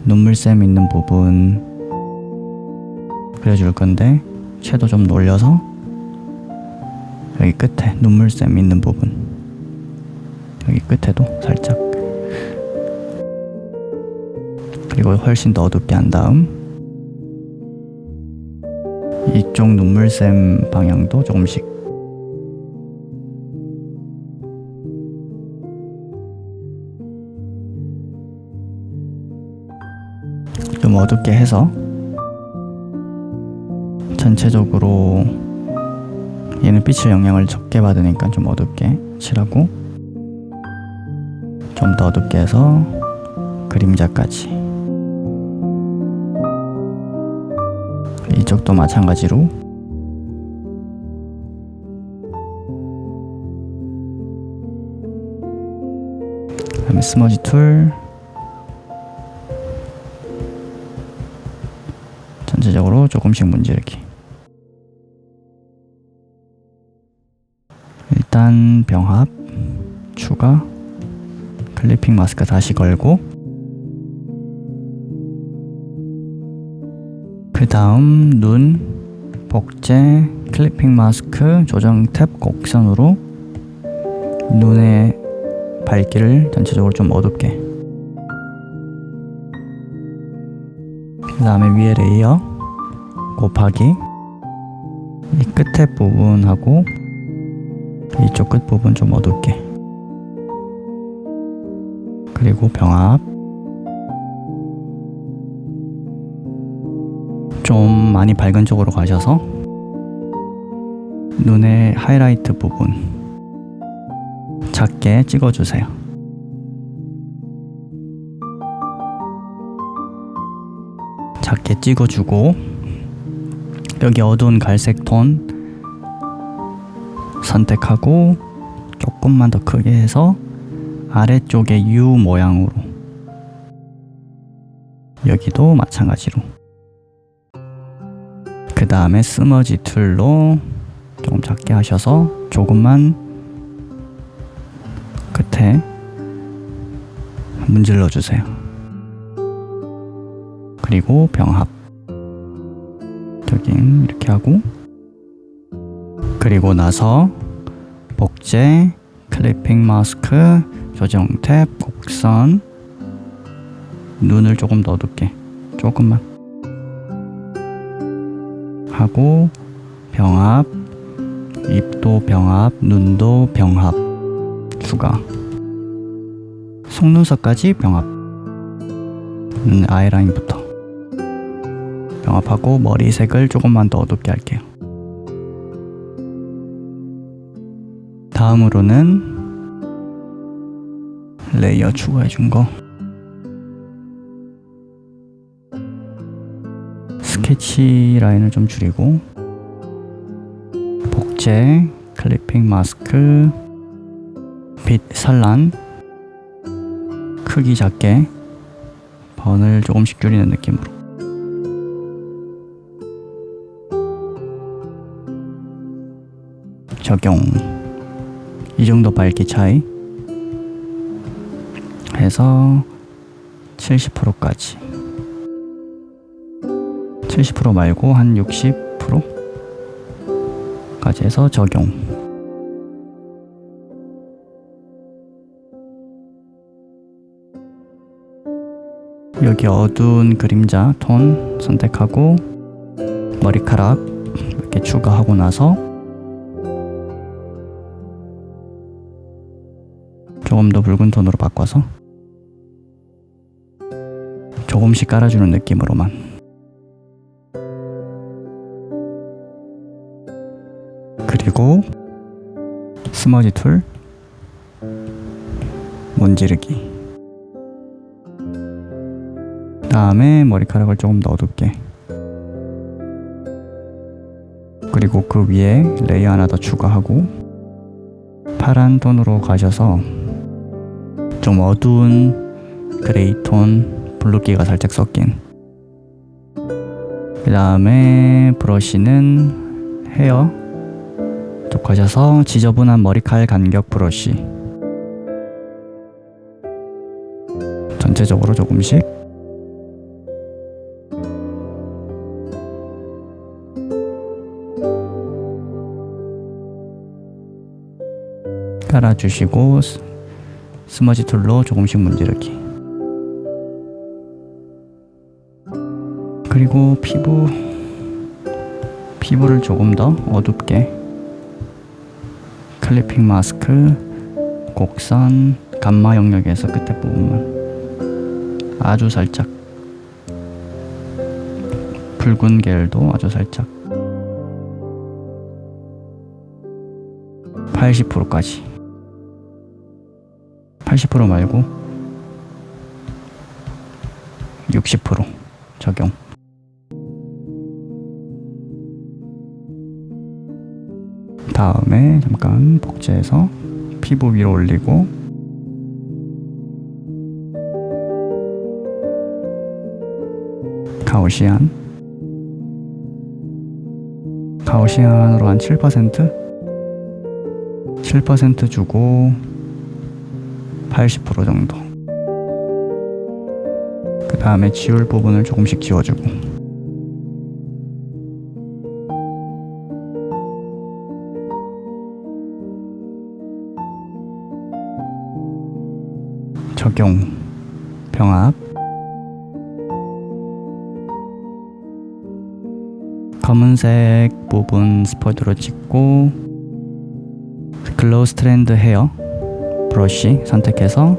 눈물샘 있는 부분 그려줄 건데, 채도 좀 놀려서 여기 끝에 눈물샘 있는 부분, 여기 끝에도 살짝, 그리고 훨씬 더 어둡게 한 다음 이쪽 눈물샘 방향도 조금씩, 좀 어둡게 해서 전체적으로 얘는 빛의 영향을 적게 받으니까 좀 어둡게 칠하고, 좀 더 어둡게 해서 그림자까지. 이쪽도 마찬가지로 그다음에 스머지 툴 전체적으로 조금씩 문지르기. 일단 병합 추가, 클리핑 마스크 다시 걸고, 그 다음 눈, 복제, 클리핑 마스크, 조정 탭, 곡선으로 눈의 밝기를 전체적으로 좀 어둡게. 그 다음에 위에 레이어 곱하기 이 끝에 부분하고 이쪽 끝 부분 좀 어둡게. 그리고 병합 좀 많이 밝은 쪽으로 가셔서 눈의 하이라이트 부분 작게 찍어주세요. 작게 찍어주고 여기 어두운 갈색 톤 선택하고 조금만 더 크게 해서 아래쪽에 U 모양으로, 여기도 마찬가지로. 그 다음에 스머지 툴로 조금 작게 하셔서 조금만 끝에 문질러 주세요. 그리고 병합 여기 이렇게 하고, 그리고 나서 복제, 클리핑 마스크, 조정 탭, 곡선, 눈을 조금 더 어둡게 조금만 하고, 병합, 입도 병합, 눈도 병합 추가, 속눈썹까지 병합, 눈 아이라인부터 병합하고 머리색을 조금만 더 어둡게 할게요. 다음으로는 레이어 추가해준 거, 스케치 라인을 좀 줄이고, 복제, 클리핑 마스크, 빛 산란 크기 작게, 번을 조금씩 줄이는 느낌으로. 적용, 이 정도 밝기 차이 해서 70%까지, 70% 말고 한 60%까지 해서 적용. 여기 어두운 그림자 톤 선택하고 머리카락 이렇게 추가하고 나서 조금 더 붉은 톤으로 바꿔서 조금씩 깔아주는 느낌으로만. 그리고 스머지 툴 문지르기. 다음에 머리카락을 조금 더 어둡게, 그리고 그 위에 레이어 하나 더 추가하고 파란 톤으로 가셔서 좀 어두운 그레이 톤, 블루기가 살짝 섞인. 그 다음에 브러쉬는 헤어 쪽 가셔서 지저분한 머리칼 간격 브러쉬 전체적으로 조금씩 깔아주시고 스머지 툴로 조금씩 문지르기. 그리고 피부를 조금 더 어둡게, 클리핑 마스크, 곡선, 감마 영역에서 끝에 부분만 아주 살짝, 붉은 계열도 아주 살짝, 80%까지, 80% 말고 60% 적용. 다음에 잠깐 복제해서 피부 위로 올리고 가우시안으로 한 7% 주고 80% 정도. 그 다음에 지울 부분을 조금씩 지워주고, 적용, 병합, 검은색 부분 스포이드로 찍고, 글로우 스트랜드 헤어 브러쉬 선택해서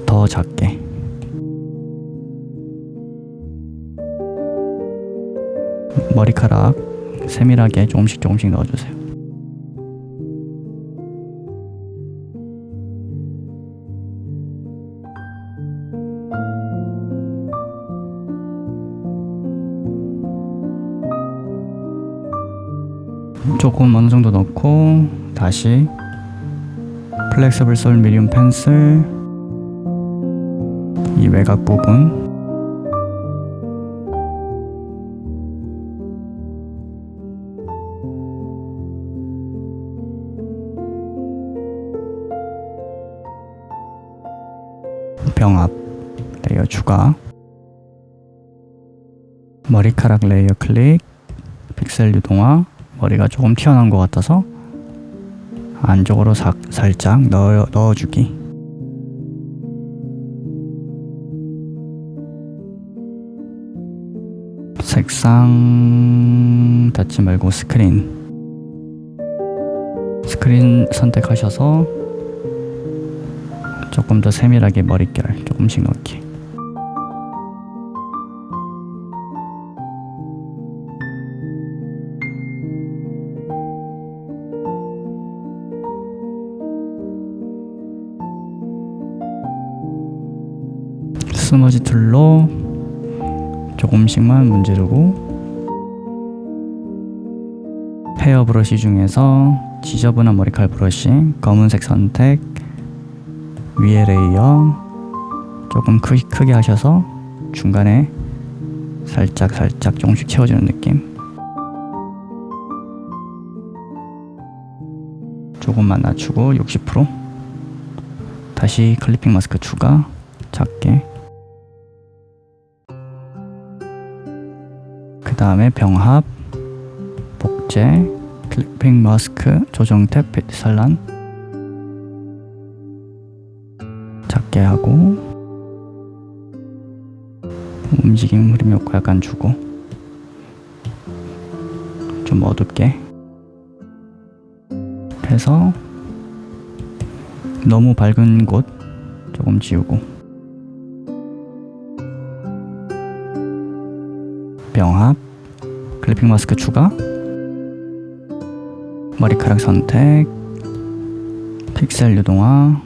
더 작게, 머리카락 세밀하게 조금씩 넣어주세요. 조금 어느 정도 넣고 다시 플렉서블 솔 미디움 펜슬, 이 외곽 부분 병합 레이어 추가, 머리카락 레이어 클릭, 픽셀 유동화, 머리가 조금 튀어나온 것 같아서 안쪽으로 살짝 넣어주기. 색상 닫지 말고 스크린 선택하셔서 조금 더 세밀하게 머릿결 조금씩 넣기. 스머지 툴로 조금씩만 문지르고, 헤어 브러쉬 중에서 지저분한 머리칼 브러쉬 검은색 선택, 위에 레이어 조금 크게 하셔서 중간에 살짝 조금씩 채워주는 느낌. 조금만 낮추고 60%. 다시 클리핑 마스크 추가, 작게. 그 다음에 병합, 복제, 클리핑 마스크, 조정 탭, 산란 작게 하고, 움직임 흐름 효과 약간 주고, 좀 어둡게 해서 너무 밝은 곳 조금 지우고, 병합, 클리핑 마스크 추가, 머리카락 선택, 픽셀 유동화,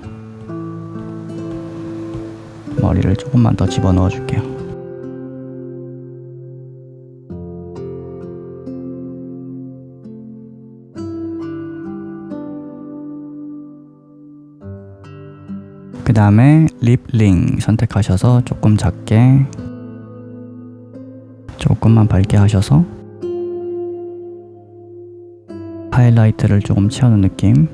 머리를 조금만 더 집어넣어 줄게요. 그 다음에 립 링 선택하셔서 조금 작게, 조금만 밝게 하셔서 하이라이트를 조금 채우는 느낌.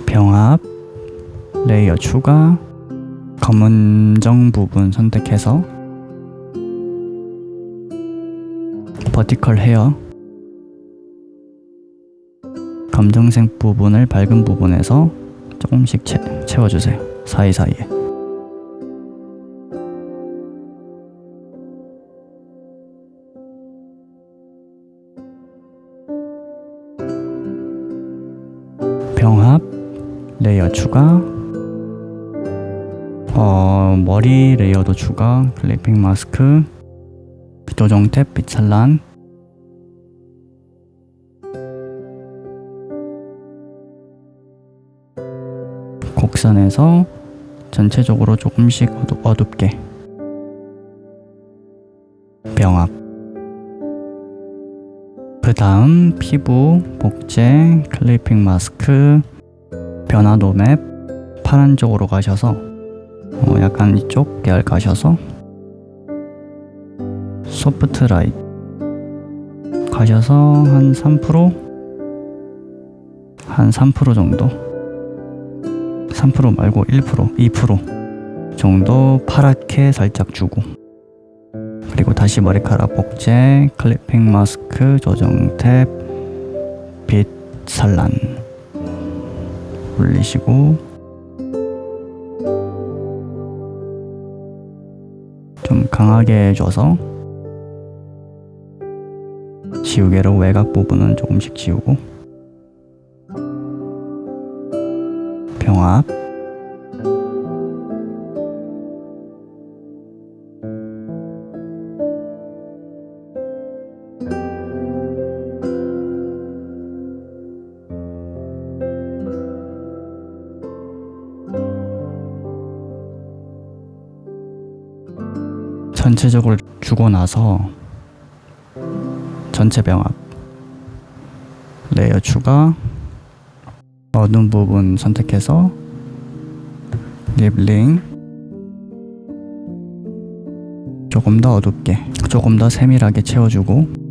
병합, 레이어 추가, 검은정 부분 선택해서 버티컬 헤어, 검정색 부분을 밝은 부분에서 조금씩 채워주세요. 사이사이에. 병합, 레이어 추가, 머리 레이어도 추가, 클리핑 마스크, 조정 탭, 빛 산란, 곡선에서 전체적으로 조금씩 어둡게. 병합. 그 다음 피부, 복제, 클리핑 마스크, 변화도 맵, 파란 쪽으로 가셔서 약간 이쪽 계열 가셔서 소프트 라이트, 가셔서 한 3%? 한 3% 정도? 3% 말고 1%, 2% 정도 파랗게 살짝 주고, 그리고 다시 머리카락 복제, 클리핑 마스크, 조정 탭, 빛 산란 올리시고, 좀 강하게 해줘서 지우개로 외곽 부분은 조금씩 지우고, 병합, 전체적으로 주고 나서 전체 병합, 레이어 추가, 어두운 부분 선택해서 립링, 조금 더 어둡게, 조금 더 세밀하게 채워주고,